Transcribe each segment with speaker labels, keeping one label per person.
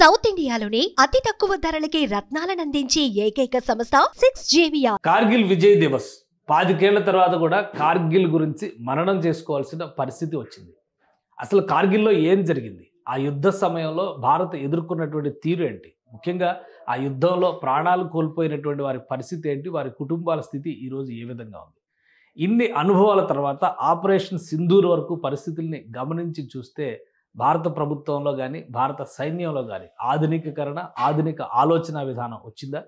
Speaker 1: South ఇండియాలోనే అతి తక్కువ ధరలకి రత్నాలనందించే ఏకైక సంస్థ 6JVR.
Speaker 2: కార్గిల్ విజయ్ దివస్ 15 ఏళ్ల తర్వాత కూడా కార్గిల్ గురించి మననం చేసుకోవాల్సిన పరిస్థితి వచ్చింది. అసలు కార్గిల్లో ఏం జరిగింది, ఆ యుద్ధ సమయంలో భారత్ ఎదుర్కొన్నటువంటి తీరు ఏంటి, ముఖ్యంగా ఆ యుద్ధంలో ప్రాణాలు కోల్పోయినటువంటి వారి పరిస్థితి ఏంటి, వారి కుటుంబాల స్థితి ఈరోజు ఏ విధంగా ఉంది. ఇన్ని అనుభవాల తర్వాత ఆపరేషన్ సింధూర్ వరకు పరిస్థితుల్ని గమనించి చూస్తే భారత ప్రభుత్వంలో కానీ భారత సైన్యంలో కానీ ఆధునికీకరణ, ఆధునిక ఆలోచన విధానం వచ్చిందా?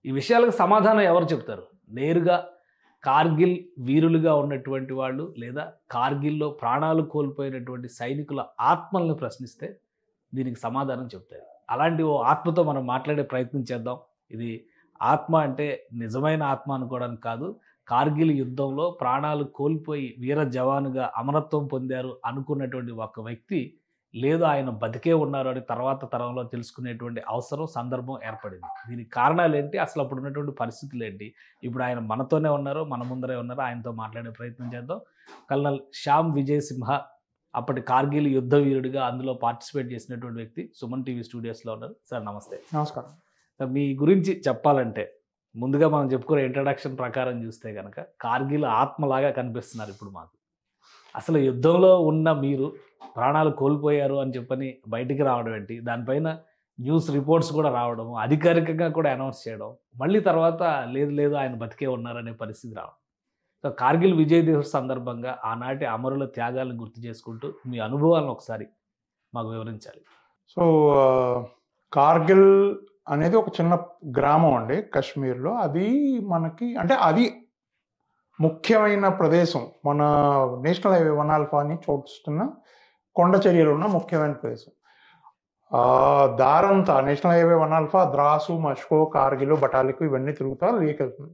Speaker 2: ఈ విషయాలకు సమాధానం ఎవరు చెప్తారు? నేరుగా కార్గిల్ వీరులుగా ఉన్నటువంటి వాళ్ళు లేదా కార్గిల్లో ప్రాణాలు కోల్పోయినటువంటి సైనికుల ఆత్మల్ని ప్రశ్నిస్తే దీనికి సమాధానం చెప్తారు. అలాంటి ఓ ఆత్మతో మనం మాట్లాడే ప్రయత్నం చేద్దాం. ఇది ఆత్మ అంటే నిజమైన ఆత్మ అనుకోవడానికి కాదు, కార్గిల్ యుద్ధంలో ప్రాణాలు కోల్పోయి వీర జవానుగా అమరత్వం పొందారు అనుకున్నటువంటి ఒక వ్యక్తి లేదు, ఆయన బతికే ఉన్నారు అని తర్వాత తరంలో తెలుసుకునేటువంటి అవసరం, సందర్భం ఏర్పడింది. దీనికి కారణాలు ఏంటి, అసలు అప్పుడు ఉన్నటువంటి పరిస్థితులు ఏంటి, ఇప్పుడు ఆయన మనతోనే ఉన్నారు, మన ముందరే ఉన్నారు, ఆయనతో మాట్లాడే ప్రయత్నం చేద్దాం. కల్నల్ శ్యామ్ విజయ్ సింహ అప్పటి కార్గిల్ యుద్ధ వీరుడిగా అందులో పార్టిసిపేట్ చేసినటువంటి వ్యక్తి సుమన్ టీవీ స్టూడియోస్లో ఉన్నారు. సార్ నమస్తే.
Speaker 3: నమస్కారం
Speaker 2: సార్, మీ గురించి చెప్పాలంటే ముందుగా మనం చెప్పుకునే ఇంట్రడక్షన్ ప్రకారం చూస్తే కనుక కార్గిల్ ఆత్మలాగా కనిపిస్తున్నారు ఇప్పుడు మాకు. అసలు యుద్ధంలో ఉన్న మీరు ప్రాణాలు కోల్పోయారు అని చెప్పని బయటికి రావడం ఏంటి, దానిపైన న్యూస్ రిపోర్ట్స్ కూడా రావడం, అధికారికంగా కూడా అనౌన్స్ చేయడం, మళ్ళీ తర్వాత లేదు ఆయన బతికే ఉన్నారనే పరిస్థితి రావడం. సో కార్గిల్ విజయ్ దివస్ సందర్భంగా ఆనాటి అమరుల త్యాగాలను గుర్తు చేసుకుంటూ మీ అనుభవాలను ఒకసారి మాకు వివరించాలి.
Speaker 3: సో కార్గిల్ అనేది ఒక చిన్న గ్రామం అండి కాశ్మీర్లో. అది మనకి అంటే అది ముఖ్యమైన ప్రదేశం, మన నేషనల్ హైవే 1 ఆల్ఫాని చూస్తున్న కొండ చర్యలు ఉన్న ముఖ్యమైన ప్రదేశం. దారంతా national highway 1 alpha Dras, Mushkoh, Kargil, Batalik ఇవన్నీ తిరుగుతా లేకెళ్తుంది.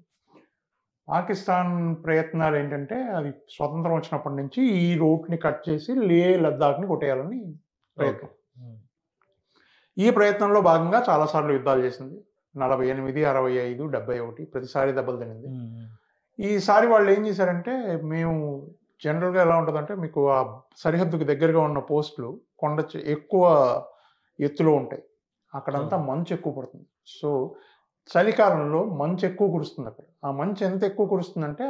Speaker 3: పాకిస్తాన్ ప్రయత్నాలు ఏంటంటే అది స్వతంత్రం వచ్చినప్పటి నుంచి ఈ రూట్ని కట్ చేసి లే లద్దాఖ్ని కొట్టేయాలని ప్రయత్నం. ఈ ప్రయత్నంలో భాగంగా చాలాసార్లు యుద్ధాలు చేసింది. 48, 65, 71 ప్రతిసారి దెబ్బలు తినింది. ఈసారి వాళ్ళు ఏం చేశారంటే, మేము జనరల్గా ఎలా ఉంటుందంటే, మీకు ఆ సరిహద్దుకు దగ్గరగా ఉన్న పోస్టులు ఎక్కువ ఎత్తులో ఉంటాయి, అక్కడంతా మంచు ఎక్కువ పడుతుంది. సో చలికాలంలో మంచు ఎక్కువ కురుస్తుంది. అక్కడ ఆ మంచు ఎంత ఎక్కువ కురుస్తుందంటే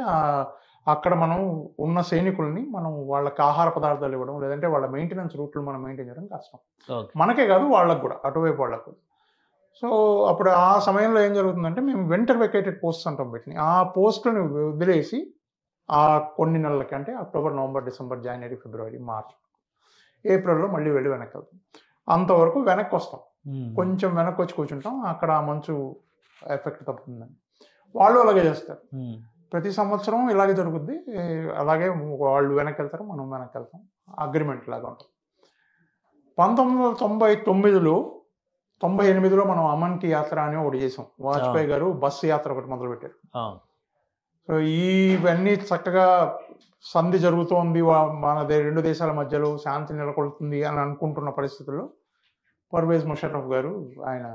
Speaker 3: అక్కడ మనం ఉన్న సైనికుల్ని మనం వాళ్ళకి ఆహార పదార్థాలు ఇవ్వడం, లేదంటే వాళ్ళ మెయింటెనెన్స్ రూట్లు మనం మెయింటైన్ చేయడం కష్టం. మనకే కాదు, వాళ్ళకు కూడా, అటువైపు వాళ్ళకు కూడా. సో అప్పుడు ఆ సమయంలో ఏం జరుగుతుందంటే, మేము వింటర్ వెకేటెడ్ పోస్ట్స్ అంటాం వీటిని. ఆ పోస్టులను వదిలేసి ఆ కొన్ని నెలలకి, అంటే అక్టోబర్, నవంబర్, డిసెంబర్, జనవరి, ఫిబ్రవరి, మార్చ్, ఏప్రిల్లో మళ్ళీ వెళ్ళి వెనక్కి వెళ్తాం. అంతవరకు వెనక్కి వస్తాం, కొంచెం వెనక్కి వచ్చి కూర్చుంటాం, అక్కడ ఆ మంచు ఎఫెక్ట్ తప్పుతుందని. వాళ్ళు అలాగే చేస్తారు. ప్రతి సంవత్సరం ఇలాగే జరుగుద్ది. అలాగే వాళ్ళు వెనక్కి వెళ్తారు, మనం వెనక్కి వెళ్తాం. అగ్రిమెంట్ లాగా ఉంటుంది. 1999లో 98లో మనం అమన్ కి యాత్ర అని ఒకటి చేసాం. వాజ్పేయి గారు బస్సు యాత్ర ఒకటి మొదలుపెట్టారు. సో ఇవన్నీ చక్కగా సంధి జరుగుతోంది, మన రెండు దేశాల మధ్యలో శాంతి నెలకొల్తుంది అని అనుకుంటున్న పరిస్థితుల్లో పర్వేజ్ ముషర్రఫ్ గారు ఆయన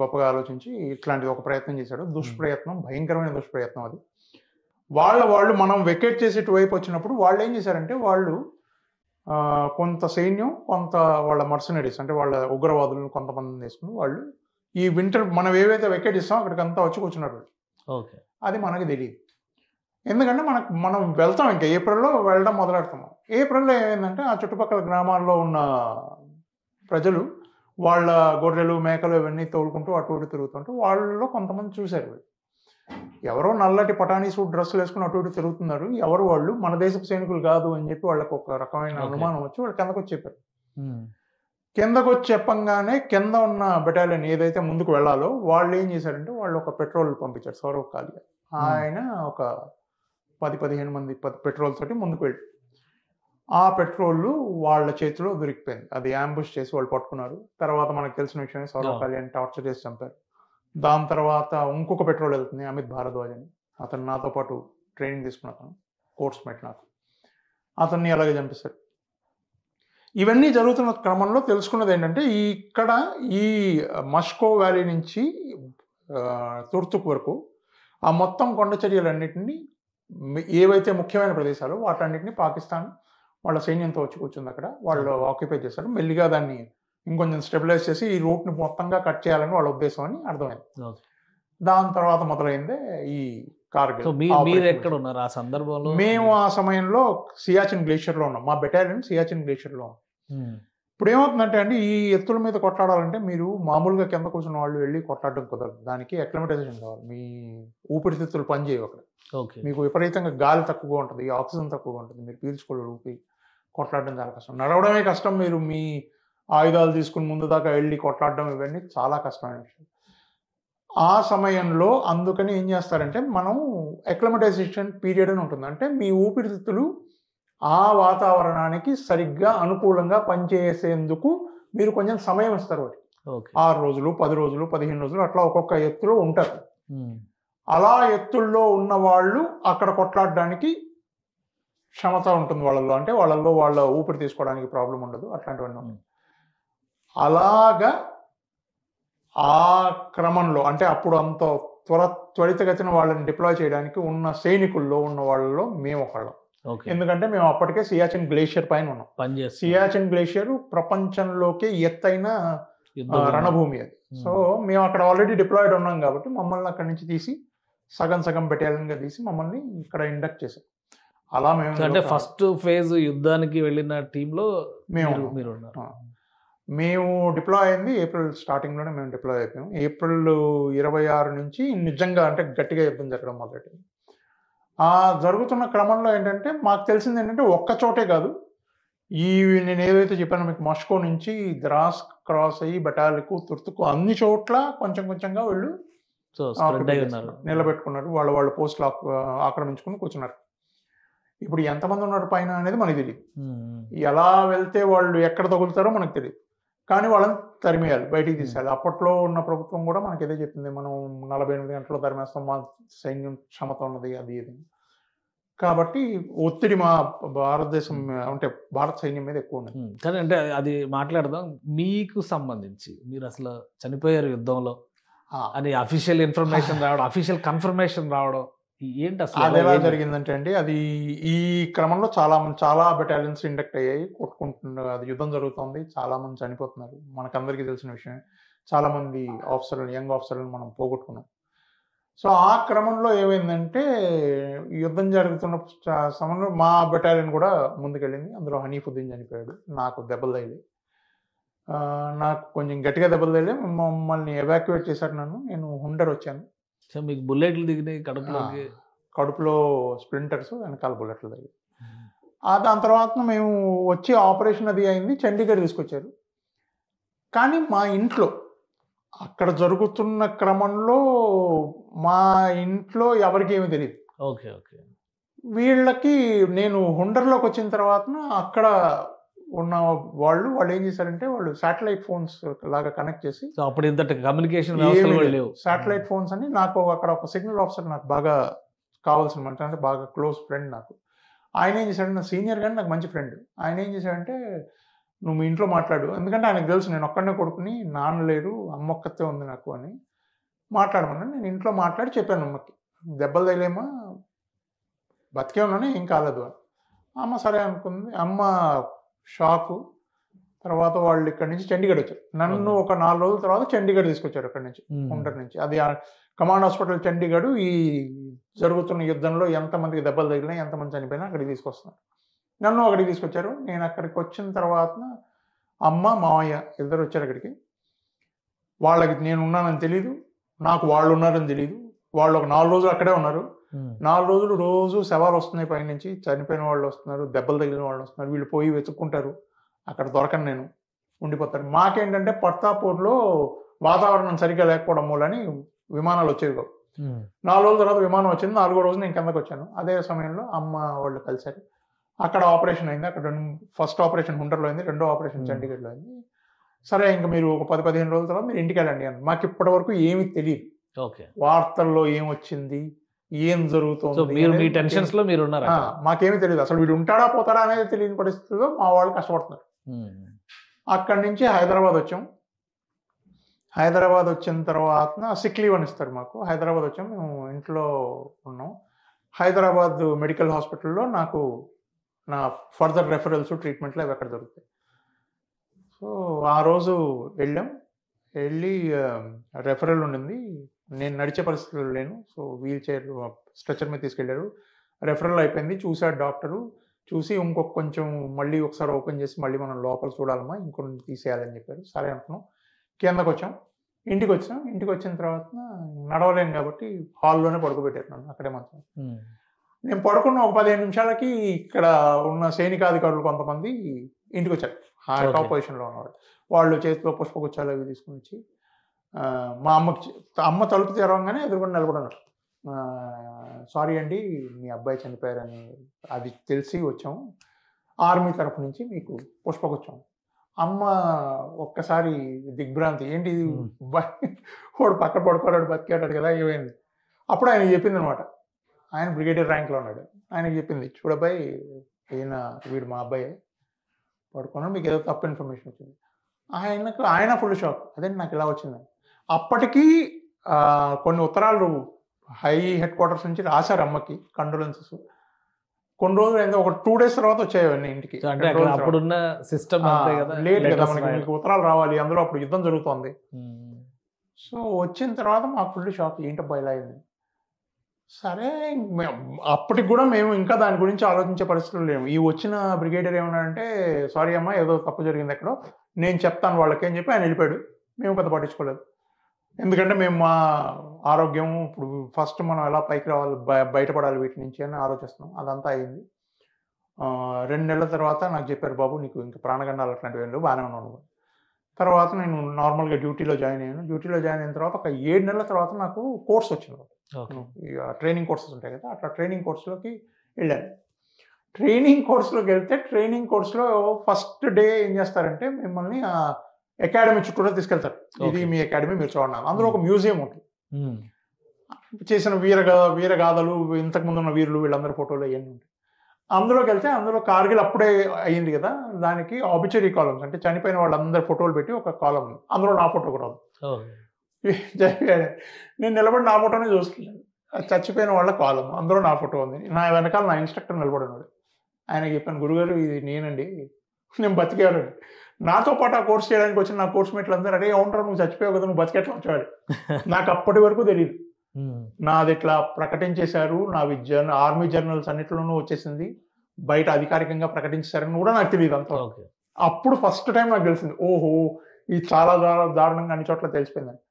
Speaker 3: గొప్పగా ఆలోచించి ఇట్లాంటిది ఒక ప్రయత్నం చేశాడు. దుష్ప్రయత్నం, భయంకరమైన దుష్ప్రయత్నం అది. వాళ్ళు మనం వెకేట్ చేసేటు వైపు వచ్చినప్పుడు వాళ్ళు ఏం చేశారంటే, వాళ్ళు కొంత సైన్యం, కొంత వాళ్ళ మర్సనరీస్ అంటే వాళ్ళ ఉగ్రవాదులను కొంతమంది తీసుకుని వాళ్ళు ఈ వింటర్ మనం ఏవైతే వెకేట్ ఇస్తామో అక్కడికంతా వచ్చి కూర్చున్నారు. అది మనకి తెలియదు, ఎందుకంటే మనం వెళ్తాం, ఇంకా ఏప్రిల్లో వెళ్ళడం మొదలెడతాం. ఏప్రిల్లో ఏమైందంటే, ఆ చుట్టుపక్కల గ్రామాల్లో ఉన్న ప్రజలు వాళ్ళ గొర్రెలు, మేకలు ఇవన్నీ తోలుకుంటూ అటు ఇటు తిరుగుతుంటే వాళ్ళలో కొంతమంది చూశారు, ఎవరో నల్లటి పటానీ సూట్ డ్రెస్సులు వేసుకుని అటు ఇటు తిరుగుతున్నారు, ఎవరు వాళ్ళు, మన దేశపు సైనికులు కాదు అని చెప్పి వాళ్ళకి ఒక రకమైన అనుమానం వచ్చి వాళ్ళు కిందకు వచ్చి చెప్పారు. కిందకు వచ్చి చెప్పంగానే కింద ఉన్న బెటాలియన్ ఏదైతే ముందుకు వెళ్ళాలో వాళ్ళు ఏం చేశారంటే, వాళ్ళు ఒక పెట్రోల్ పంపించారు, సౌరవ్ కాలియా. ఆయన ఒక 10-15 మంది పెట్రోల్ తోటి ముందుకు వెళ్ళి, ఆ పెట్రోల్ వాళ్ళ చేతిలో దొరికిపోయింది. అది అంబుష్ చేసి వాళ్ళు పట్టుకున్నారు. తర్వాత మనకు తెలిసిన విషయం, సౌరవ్ కాలియాని టార్చర్ చేసి చంపారు. దాని తర్వాత ఇంకొక పెట్రోల్ వెళ్తుంది, అమిత్ భారద్వాజ్ అని, అతను నాతో పాటు ట్రైనింగ్ తీసుకున్న అతను, కోర్స్ మేట్ నాకు, అతన్ని అలాగే చంపేశారు. ఇవన్నీ జరుగుతున్న క్రమంలో తెలుసుకున్నది ఏంటంటే, ఇక్కడ ఈ మష్కో వ్యాలీ నుంచి తుర్తుక్ వరకు ఆ మొత్తం కొండ చర్యలన్నింటినీ, ఏవైతే ముఖ్యమైన ప్రదేశాలు వాటన్నిటిని పాకిస్తాన్ వాళ్ళ సైన్యంతో వచ్చి కూర్చుంది. అక్కడ వాళ్ళు ఆక్యుపై చేశారు. మెల్లిగా దాన్ని ఇంకొంచెం స్టెబిలైజ్ చేసి ఈ రూట్ని మొత్తంగా కట్ చేయాలని వాళ్ళ ఉద్దేశం అని అర్థమైంది.
Speaker 2: ఓకే.
Speaker 3: దాని తర్వాత మొదలైందే ఈ కార్గిల్.
Speaker 2: సో మీరు
Speaker 3: ఆపరేషన్.
Speaker 2: ఎక్కడ ఉన్నారు ఆ సందర్భంలో?
Speaker 3: మేము ఆ సమయంలో సియాచిన్ గ్లేషియర్లో ఉన్నాం. మా బెటాలియన్ సియాచిన్ గ్లేషియర్లో ఉన్నాం. ఇప్పుడు ఏమవుతుందంటే అండి, ఈ ఎత్తుల మీద కొట్లాడాలంటే మీరు మామూలుగా కింద కూర్చున్న వాళ్ళు వెళ్ళి కొట్లాడడం కుదరదు. దానికి అక్లమటైజేషన్ కావాలి. మీ ఊపిరితిత్తులు పనిచేయవు అక్కడ.
Speaker 2: ఓకే.
Speaker 3: మీకు విపరీతంగా గాలి తక్కువగా ఉంటుంది, ఆక్సిజన్ తక్కువగా ఉంటుంది, మీరు పీల్చుకోలేరు. ఊపిరి కొట్లాడడం చాలా కష్టం. నడవడమే కష్టం. మీరు మీ ఆయుధాలు తీసుకుని ముందు దాకా వెళ్ళి కొట్లాడడం ఇవన్నీ చాలా కష్టమైన విషయం. ఆ సమయంలో అందుకని ఏం చేస్తారంటే, మనం అక్లమటైజేషన్ పీరియడ్ అని ఉంటుంది. అంటే మీ ఊపిరితిత్తులు ఆ వాతావరణానికి సరిగ్గా అనుకూలంగా పనిచేసేందుకు మీరు కొంచెం సమయం ఇస్తారు వాటికి. 6 రోజులు, 10 రోజులు, 15 రోజులు అట్లా ఒక్కొక్క ఎత్తులో ఉంటారు. అలా ఎత్తుల్లో ఉన్న వాళ్ళు అక్కడ కొట్లాడడానికి క్షమత ఉంటుంది వాళ్ళల్లో. అంటే వాళ్ళ ఊపిరి తీసుకోవడానికి ప్రాబ్లం ఉండదు, అట్లాంటివన్నీ ఉంటాయి. అలాగా ఆ క్రమంలో అంటే అప్పుడు అంత త్వరితగతిన వాళ్ళని డిప్లాయ్ చేయడానికి ఉన్న సైనికుల్లో ఉన్న వాళ్ళలో మేము ఒకళ్ళం. ఎందుకంటే మేము అప్పటికే సియాచిన్ గ్లేషియర్ పైన ఉన్నాం. సియాచిన్ గ్లేషియర్ ప్రపంచంలోకి ఎత్తైన రణభూమి అది. సో మేము అక్కడ ఆల్రెడీ డిప్లాయిడ్ ఉన్నాం కాబట్టి మమ్మల్ని అక్కడి నుంచి తీసి సగం బెటాలియన్ గా తీసి మమ్మల్ని ఇక్కడ ఇండక్ట్ చేశారు. అలా మేము
Speaker 2: అంటే ఫస్ట్ ఫేజ్ యుద్ధానికి వెళ్ళిన టీంలో
Speaker 3: మేము డిప్లాయ్ అయింది ఏప్రిల్ స్టార్టింగ్ లోనే మేము డిప్లాయ్ అయిపోయాం. ఏప్రిల్ 26 నుంచి నిజంగా అంటే గట్టిగా యుద్ధం జరగడం మొదలెట్టింది. ఆ జరుగుతున్న క్రమంలో ఏంటంటే మాకు తెలిసింది ఏంటంటే ఒక్క చోటే కాదు, నేను ఏదైతే చెప్పానో మీకు మాస్కో నుంచి ద్రాస్ క్రాస్ అయ్యి బెటాలికు తుర్తుకు అన్ని చోట్ల కొంచెంగా వాళ్ళు నిలబెట్టుకున్నారు. వాళ్ళ పోస్టులు ఆక్రమించుకుని కూర్చున్నారు. ఇప్పుడు ఎంతమంది ఉన్నారు పైన అనేది మనకు తెలియదు. ఎలా వెళ్తే వాళ్ళు ఎక్కడ తగులుతారో మనకు తెలియదు. కానీ వాళ్ళని తరిమేయాలి, బయటికి తీసేయాలి. అప్పట్లో ఉన్న ప్రభుత్వం కూడా మనకి ఏదో చెప్పింది, మనం 48 గంటల్లో తరిమేస్తాం, మా సైన్యం క్షమత ఉన్నది, అది ఇది. కాబట్టి ఒత్తిడి మా భారతదేశం అంటే భారత సైన్యం మీద ఎక్కువ ఉన్నది.
Speaker 2: కానీ అంటే అది మాట్లాడదాం. మీకు సంబంధించి మీరు అసలు చనిపోయారు యుద్ధంలో అని అఫీషియల్ ఇన్ఫర్మేషన్ రావడం, అఫీషియల్ కన్ఫర్మేషన్ రావడం ఏంటి అసలు?
Speaker 3: అది ఎలా జరిగిందంటే అండి, అది ఈ క్రమంలో చాలా బెటాలియన్స్ ఇండక్ట్ అయ్యాయి, కొట్టుకుంటున్నారు. అది యుద్ధం జరుగుతుంది, చాలా మంది చనిపోతున్నారు. మనకందరికీ తెలిసిన విషయం. చాలా మంది ఆఫీసర్లు, యంగ్ ఆఫీసర్లను మనం పోగొట్టుకున్నాం. సో ఆ క్రమంలో ఏమైందంటే, యుద్ధం జరుగుతున్న సమయంలో మా బెటాలియన్ కూడా ముందుకెళ్ళింది. అందులో హనీఫుద్దీన్ చనిపోయాడు. నాకు దెబ్బలు తగిలి, నాకు కొంచెం గట్టిగా దెబ్బలు తగిలి మమ్మల్ని ఎవాక్యువేట్ చేశారు. నేను హుండర్ వచ్చాను.
Speaker 2: మీకు బుల్లెట్లు దిగినాయి
Speaker 3: కడుపులో స్ప్లింటర్స్, వెనకాల బుల్లెట్లు తగిలి. దాని తర్వాత మేము వచ్చి ఆపరేషన్ అది అయింది, చండీగఢ్ తీసుకొచ్చారు. కానీ మా ఇంట్లో అక్కడ జరుగుతున్న క్రమంలో మా ఇంట్లో ఎవరికి ఏమీ తెలియదు. వీళ్ళకి నేను హుండర్లోకి వచ్చిన తర్వాత అక్కడ ఉన్న వాళ్ళు ఏం చేశారంటే, వాళ్ళు శాటిలైట్ ఫోన్స్ లాగా కనెక్ట్ చేసి,
Speaker 2: అప్పుడు ఇంత కమ్యూనికేషన్
Speaker 3: శాటిలైట్ ఫోన్స్ అని, నాకు అక్కడ ఒక సిగ్నల్ ఆఫీసర్ నాకు బాగా కావాల్సిన అంటే బాగా క్లోజ్ ఫ్రెండ్ నాకు. ఆయన ఏం చేశాడంటే, నా సీనియర్ కానీ నాకు మంచి ఫ్రెండ్. ఆయన ఏం చేశాడంటే, నువ్వు మీ ఇంట్లో మాట్లాడు, ఎందుకంటే ఆయనకు తెలుసు నేను ఒక్కడనే కొడుకుని, నాన్న లేరు, అమ్మ ఒక్కతే ఉంది నాకు అని మాట్లాడమన్నా. నేను ఇంట్లో మాట్లాడి చెప్పాను అమ్మకి, దెబ్బలు తగిలేమా, బతికే ఉన్నాను, ఏం కాలేదు అని. అమ్మ సరే అనుకుంది. అమ్మ షాకు. తర్వాత వాళ్ళు ఇక్కడి నుంచి చండీగఢ్ వచ్చారు. నన్ను ఒక 4 రోజుల తర్వాత చండీగఢ్ తీసుకొచ్చారు అక్కడి నుంచి, హుండర్ నుంచి. అది కమాండ్ హాస్పిటల్ చండీగఢ్. ఈ జరుగుతున్న యుద్ధంలో ఎంతమందికి దెబ్బలు తగిలినా, ఎంతమంది చనిపోయినా అక్కడికి తీసుకొస్తున్నారు. నన్ను అక్కడికి తీసుకొచ్చారు. నేను అక్కడికి వచ్చిన తర్వాత అమ్మ మావయ్య ఇద్దరు వచ్చారు అక్కడికి. వాళ్ళకి నేను ఉన్నానని తెలీదు, నాకు వాళ్ళు ఉన్నారని తెలీదు. వాళ్ళు ఒక 4 రోజులు అక్కడే ఉన్నారు. 4 రోజులు రోజు శవాలు వస్తున్నాయి పైనుంచి, చనిపోయిన వాళ్ళు వస్తున్నారు, దెబ్బలు తగిలిన వాళ్ళు వస్తున్నారు. వీళ్ళు పోయి వెతుక్కుంటారు, అక్కడ దొరకను నేను, ఉండిపోతారు. మాకేంటంటే పర్తాపూర్లో వాతావరణం సరిగ్గా లేకపోవడం మూలని విమానాలు వచ్చేవి కావు. 4 రోజుల తర్వాత విమానం వచ్చింది. 4వ రోజు నేను కిందకు వచ్చాను. అదే సమయంలో అమ్మ వాళ్ళు కలిశారు. అక్కడ ఆపరేషన్ అయింది. అక్కడ ఫస్ట్ ఆపరేషన్ హుండర్లో అయింది, రెండో ఆపరేషన్ చండీగఢ్లో అయింది. సరే ఇంకా మీరు ఒక 10-15 రోజుల తర్వాత మీరు ఇంటికి వెళ్ళండి అని. మాకు ఇప్పటి వరకు ఏమీ తెలియదు. వార్తల్లో ఏం వచ్చింది, ఏం జరుగుతుంది, మాకేమీ తెలియదు. అసలు వీడు ఉంటాడా పోతాడా అనేది తెలియని పరిస్థితుల్లో మా వాళ్ళు కష్టపడుతున్నారు. అక్కడి నుంచి హైదరాబాద్ వచ్చాం. హైదరాబాద్ వచ్చిన తర్వాత సిక్ లీవ్ అని ఇస్తారు మాకు. హైదరాబాద్ వచ్చాం, మేము ఇంట్లో ఉన్నాం. హైదరాబాద్ మెడికల్ హాస్పిటల్లో నాకు నా ఫర్దర్ రెఫరల్స్, ట్రీట్మెంట్లు అవి ఎక్కడ దొరుకుతాయి. సో ఆ రోజు వెళ్ళి రెఫరల్ ఉండింది. నేను నడిచే పరిస్థితుల్లో లేను. సో వీల్ చైర్ స్ట్రెచర్ మీద తీసుకెళ్ళారు. రెఫరల్ అయిపోయింది. చూశాడు డాక్టరు. చూసి ఇంకొక కొంచెం మళ్ళీ ఒకసారి ఓపెన్ చేసి మళ్ళీ మనం లోపల చూడాలమ్మా, ఇంకొన్ని తీసేయాలని చెప్పారు. సరే అనుకున్నాం. కిందకు వచ్చాం. ఇంటికి వచ్చిన తర్వాత నడవలేను కాబట్టి హాల్లోనే పడుకోబెట్టారు నన్ను అక్కడే మాత్రం. నేను పడుకున్న ఒక 15 నిమిషాలకి ఇక్కడ ఉన్న సైనికాధికారులు కొంతమంది ఇంటికి వచ్చారు. టాప్ పొజిషన్లో ఉన్నవాళ్ళు. వాళ్ళు చేతిలో పుష్పగుచ్చాలు అవి తీసుకుని వచ్చి మా అమ్మ తలుపు తెరవగానే ఎదురుకుండా నిలబడినారు. సారీ అండి, మీ అబ్బాయి చనిపోయారని అది తెలిసి వచ్చాము, ఆర్మీ తరఫు నుంచి మీకు పుష్పగుచ్చాం. అమ్మ ఒక్కసారి దిగ్భ్రాంతి, ఏంటి వాడు పక్కన పడుకోలేడు, బతికేటాడు కదా, ఏమైంది? అప్పుడు ఆయన చెప్పింది అనమాట. ఆయన బ్రిగేడియర్ ర్యాంక్లో ఉన్నాడు. ఆయనకి చెప్పింది, చూడబ్బాయి వీడు మా అబ్బాయి పడుకున్నాడు, మీకు ఏదో తప్పు ఇన్ఫర్మేషన్ వచ్చింది. ఆయన ఫుల్ షాక్, అదేంటి నాకు ఇలా వచ్చింది. అప్పటికీ కొన్ని ఉత్తరాలు హై హెడ్ క్వార్టర్స్ నుంచి రాశారు అమ్మకి, కండోలెన్సెస్. కొన్ని రోజులు ఏందో ఒక 2 days తర్వాత వచ్చాయి ఇంటికి.
Speaker 2: అప్పుడున్న సిస్టమ్
Speaker 3: లేట్ కదా మనకి, మీకు ఉత్తరాలు రావాలి, అందులో అప్పుడు యుద్ధం జరుగుతోంది. సో వచ్చిన తర్వాత మాకు ఫుల్ షాక్, ఏంటబ్బా ఇలా అయింది. సరే అప్పటికి కూడా మేము ఇంకా దాని గురించి ఆలోచించే పరిస్థితులు లేము. ఈ వచ్చిన బ్రిగేడియర్ ఏమన్నాడంటే, సారీ అమ్మా, ఏదో తప్పు జరిగింది ఎక్కడో, నేను చెప్తాను వాళ్ళకి అని చెప్పి ఆయన వెళ్ళిపోయాడు. మేము పెద్ద పట్టించుకోలేదు. ఎందుకంటే మేము మా ఆరోగ్యం ఇప్పుడు ఫస్ట్ మనం ఎలా పైకి రావాలి, బయటపడాలి వీటి నుంచి అని ఆలోచిస్తున్నాం. అదంతా అయింది. 2 నెలల తర్వాత నాకు చెప్పారు, బాబు నీకు ఇంకా ప్రాణగండాలు అట్లాంటివి ఏం లేవు, బాగానే ఉన్నాను. తర్వాత నేను నార్మల్గా డ్యూటీలో జాయిన్ అయ్యాను. డ్యూటీలో జాయిన్ అయిన తర్వాత ఒక 7 నెలల తర్వాత నాకు కోర్స్ వచ్చింది. ట్రైనింగ్ కోర్సెస్ ఉంటాయి కదా, అట్లా ట్రైనింగ్ కోర్సులోకి వెళ్ళాను. ట్రైనింగ్ కోర్సులోకి వెళ్తే ట్రైనింగ్ కోర్సులో ఫస్ట్ డే ఏం చేస్తారంటే మిమ్మల్ని అకాడమీ చుట్టూ తీసుకెళ్తారు. ఇది మీ అకాడమీ, మీరు చూడండి. అందులో ఒక మ్యూజియం ఉంటుంది. చేసిన వీరగాథలు, ఇంతకుముందు ఉన్న వీరులు, వీళ్ళందరి ఫోటోలు అవన్నీ ఉంటాయి. అందులోకి వెళ్తే అందులో కార్గిల్ అప్పుడే అయ్యింది కదా, దానికి ఆబిచరీ కాలమ్స్ అంటే చనిపోయిన వాళ్ళందరి ఫోటోలు పెట్టి ఒక కాలం ఉంది. అందులో నా ఫోటో కూడా ఉంది. నేను నిలబడి నా ఫోటోనే చూస్తున్నాను. చచ్చిపోయిన వాళ్ళ కాలం, అందులో నా ఫోటో ఉంది. నా వెనకాల నా ఇన్స్ట్రక్టర్ నిలబడినాడు. ఆయనకి చెప్పాను, గురుగారు ఇది నేనండి, నేను బతికేవాడండి. నాతో పాటు ఆ కోర్స్ చేయడానికి వచ్చిన నా కోర్స్ మేట్లు అందరూ, అరే ఉంటారు, నువ్వు చచ్చిపోయావు కదా, నువ్వు బతికేట్లా వచ్చాడు. నాకు అప్పటి వరకు తెలియదు. నాది ఇట్లా ప్రకటించేశారు, నా ఆర్మీ జర్నల్స్ అన్నిట్లోనూ వచ్చేసింది, బయట అధికారికంగా ప్రకటించేశారని కూడా నాకు తెలియదు అంత. అప్పుడు ఫస్ట్ టైం నాకు తెలిసింది, ఓహో ఇది చాలా దారుణంగా అన్ని చోట్ల తెలిసిపోయిందని.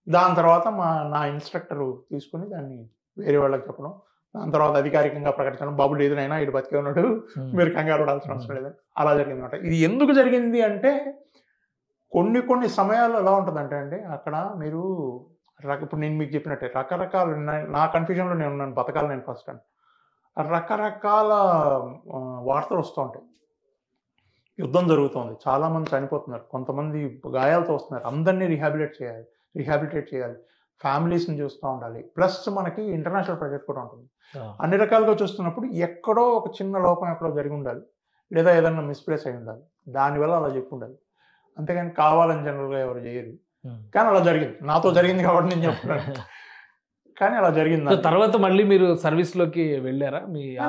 Speaker 3: దాని తర్వాత నా ఇన్స్ట్రక్టర్ తీసుకుని దాన్ని వేరే వాళ్ళకి చెప్పడం, దాని తర్వాత అధికారికంగా ప్రకటించడం, బాబు లేదునైనా ఇటు బతికే ఉన్నాడు, మీరు కంగారు పడాల్సిన అవసరం లేదని. అలా జరిగింది అనమాట. ఇది ఎందుకు జరిగింది అంటే, కొన్ని సమయాల్లో ఎలా ఉంటుందంటే అండి, అక్కడ మీరు ఇప్పుడు నేను మీకు చెప్పినట్టే రకరకాల, నా కన్ఫ్యూజన్లో నేను ఉన్నాను, బతకాలి నేను ఫస్ట్ అని. రకరకాల వార్తలు వస్తూ ఉంటాయి. యుద్ధం జరుగుతుంది, చాలామంది చనిపోతున్నారు, కొంతమంది గాయాలతో వస్తున్నారు, అందరినీ రీహాబిలిటేట్ చేయాలి, ఫ్యామిలీస్ని చూస్తూ ఉండాలి. ప్లస్ మనకి ఇంటర్నేషనల్ ప్రాజెక్ట్ కూడా ఉంటుంది. అన్ని రకాలుగా చూస్తున్నప్పుడు ఎక్కడో ఒక చిన్న లోపం ఎక్కడో జరిగి ఉండాలి, లేదా ఏదన్నా మిస్ప్లేస్ అయి ఉండాలి, దానివల్ల అలా చెప్పి ఉండాలి. అంతేగాని కావాలని జనరల్గా ఎవరు చేయరు. కానీ అలా జరిగింది, నాతో జరిగింది కాబట్టి నేను చెప్తున్నాను. కానీ అలా జరిగింది.
Speaker 2: తర్వాత మళ్ళీ మీరు సర్వీస్ లోకి వెళ్ళారా?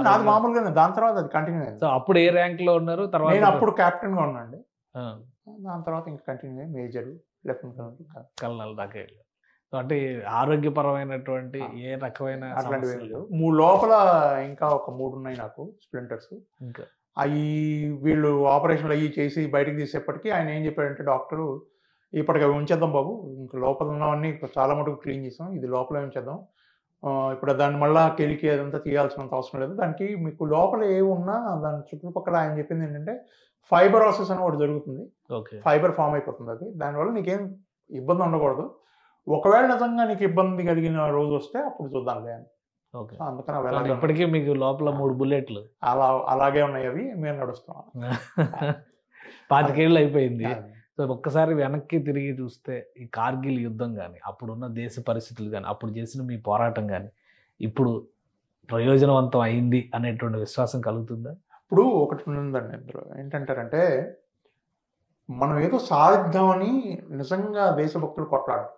Speaker 3: నాది మామూలుగానే, దాని తర్వాత అది కంటిన్యూ అయింది.
Speaker 2: అప్పుడు ఏ ర్యాంక్ లో ఉన్నారు? తర్వాత
Speaker 3: నేను అప్పుడు కెప్టెన్ గా ఉన్నాండి. దాని తర్వాత ఇంకా కంటిన్యూ అయ్యి మేజర్, లెఫ్టినెంట్
Speaker 2: కల్నల్ దాకా వెళ్ళారు. అంటే ఆరోగ్యపరమైనటువంటి ఏ రకమైన
Speaker 3: అట్లాంటివి లేవు. లోపల ఇంకా ఒక 3 ఉన్నాయి నాకు స్ప్లింటర్స్.
Speaker 2: ఇంకా
Speaker 3: అవి వీళ్ళు ఆపరేషన్లు అవి చేసి బయటకు తీసేపటికి ఆయన ఏం చెప్పాడంటే, డాక్టరు ఇప్పటికి అవి ఉంచేద్దాం బాబు, ఇంకా లోపల ఉన్నవన్నీ చాలా మటుకు క్లీన్ చేసాం, ఇది లోపల ఉంచేద్దాం, ఇప్పుడు దాన్ని మళ్ళీ కెలికి అదంతా తీయాల్సినంత అవసరం లేదు, దానికి మీకు లోపల ఏ ఉన్నా దాని చుట్టుపక్కల ఆయన చెప్పింది ఏంటంటే ఫైబరోసిస్ అని ఒకటి జరుగుతుంది, ఫైబర్ ఫామ్ అయిపోతుంది, అది దానివల్ల నీకేం ఇబ్బంది ఉండకూడదు, ఒకవేళ నిజంగా నీకు ఇబ్బంది కలిగిన రోజు వస్తే అప్పుడు చూద్దాంలే అని.
Speaker 2: అందుకని ఇప్పటికీ మీకు లోపల 3 బుల్లెట్లు
Speaker 3: అలాగే ఉన్నాయి, అవి మేము నడుస్తాం.
Speaker 2: 25 ఏళ్ళు అయిపోయింది. సో ఒక్కసారి వెనక్కి తిరిగి చూస్తే ఈ కార్గిల్ యుద్ధం కానీ, అప్పుడున్న దేశ పరిస్థితులు కానీ, అప్పుడు చేసిన మీ పోరాటం కానీ ఇప్పుడు ప్రయోజనవంతం అయింది అనేటువంటి విశ్వాసం కలుగుతుందా?
Speaker 3: ఇప్పుడు ఒకటి ఉందండి, ఇందులో ఏంటంటారంటే, మనం ఏదో సాధిద్దామని నిజంగా దేశభక్తులు కొట్లాడు,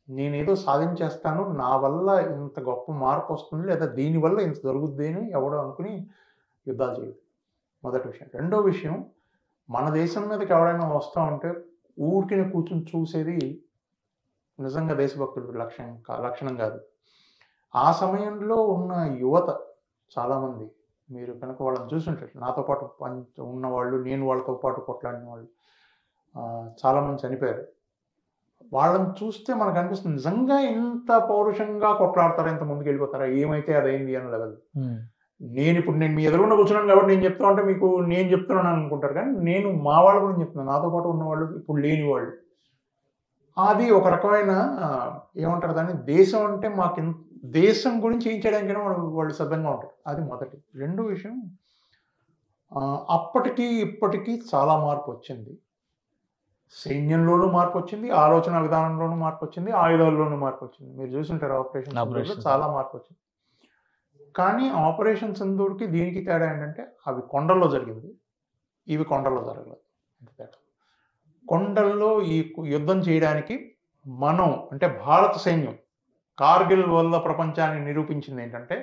Speaker 3: నేనేదో సాధించేస్తాను, నా వల్ల ఇంత గొప్ప మార్పు వస్తుంది, లేదా దీనివల్ల ఇంత జరుగుద్ది అని ఎవడో అనుకుని యుద్ధాలు చేయదు, మొదటి విషయం. రెండో విషయం, మన దేశం మీదకి ఎవరైనా వస్తూ ఉంటే ఊరికినే కూర్చుని చూసేది నిజంగా దేశభక్తుడు లక్షణం కాదు. ఆ సమయంలో ఉన్న యువత చాలామంది, మీరు కనుక వాళ్ళని చూసుంటారు, నాతో పాటు ఉన్నవాళ్ళు, నేను వాళ్ళతో పాటు కొట్లాడిన వాళ్ళు చాలామంది చనిపోయారు. వాళ్ళని చూస్తే మనకు అనిపిస్తుంది నిజంగా ఇంత పౌరుషంగా కొట్లాడతారా, ఇంత ముందుకు వెళ్ళిపోతారా, ఏమైతే అదైంది అన్న లెవెల్. నేను మీ ఎదురుగుండా కూర్చున్నాను కాబట్టి నేను చెప్తా ఉంటే మీకు నేను చెప్తున్నాను అనుకుంటారు, కానీ నేను మా వాళ్ళ గురించి చెప్తున్నాను. నాతో పాటు ఉన్నవాళ్ళు, ఇప్పుడు లేని వాళ్ళు. అది ఒక రకమైన ఏమంటారు దాన్ని, దేశం అంటే మాకు దేశం గురించి ఏం చేయడానికైనా వాళ్ళు సిద్ధంగా ఉంటారు. అది మొదటి. రెండో విషయం, అప్పటికి ఇప్పటికీ చాలా మార్పు వచ్చింది. సైన్యంలోనూ మార్పు వచ్చింది, ఆలోచన విధానంలోనూ మార్పు వచ్చింది, ఆయుధాల్లోనూ మార్పు వచ్చింది. మీరు చూసుంటారు ఆపరేషన్ చాలా మార్పు వచ్చింది. కానీ ఆపరేషన్ సింధూర్కి దీనికి తేడా ఏంటంటే అవి కొండల్లో జరిగింది, ఇవి కొండల్లో జరగలేదు. తేడా కొండల్లో ఈ యుద్ధం చేయడానికి మనం అంటే భారత సైన్యం కార్గిల్ వల్ల ప్రపంచాన్ని నిరూపించింది ఏంటంటే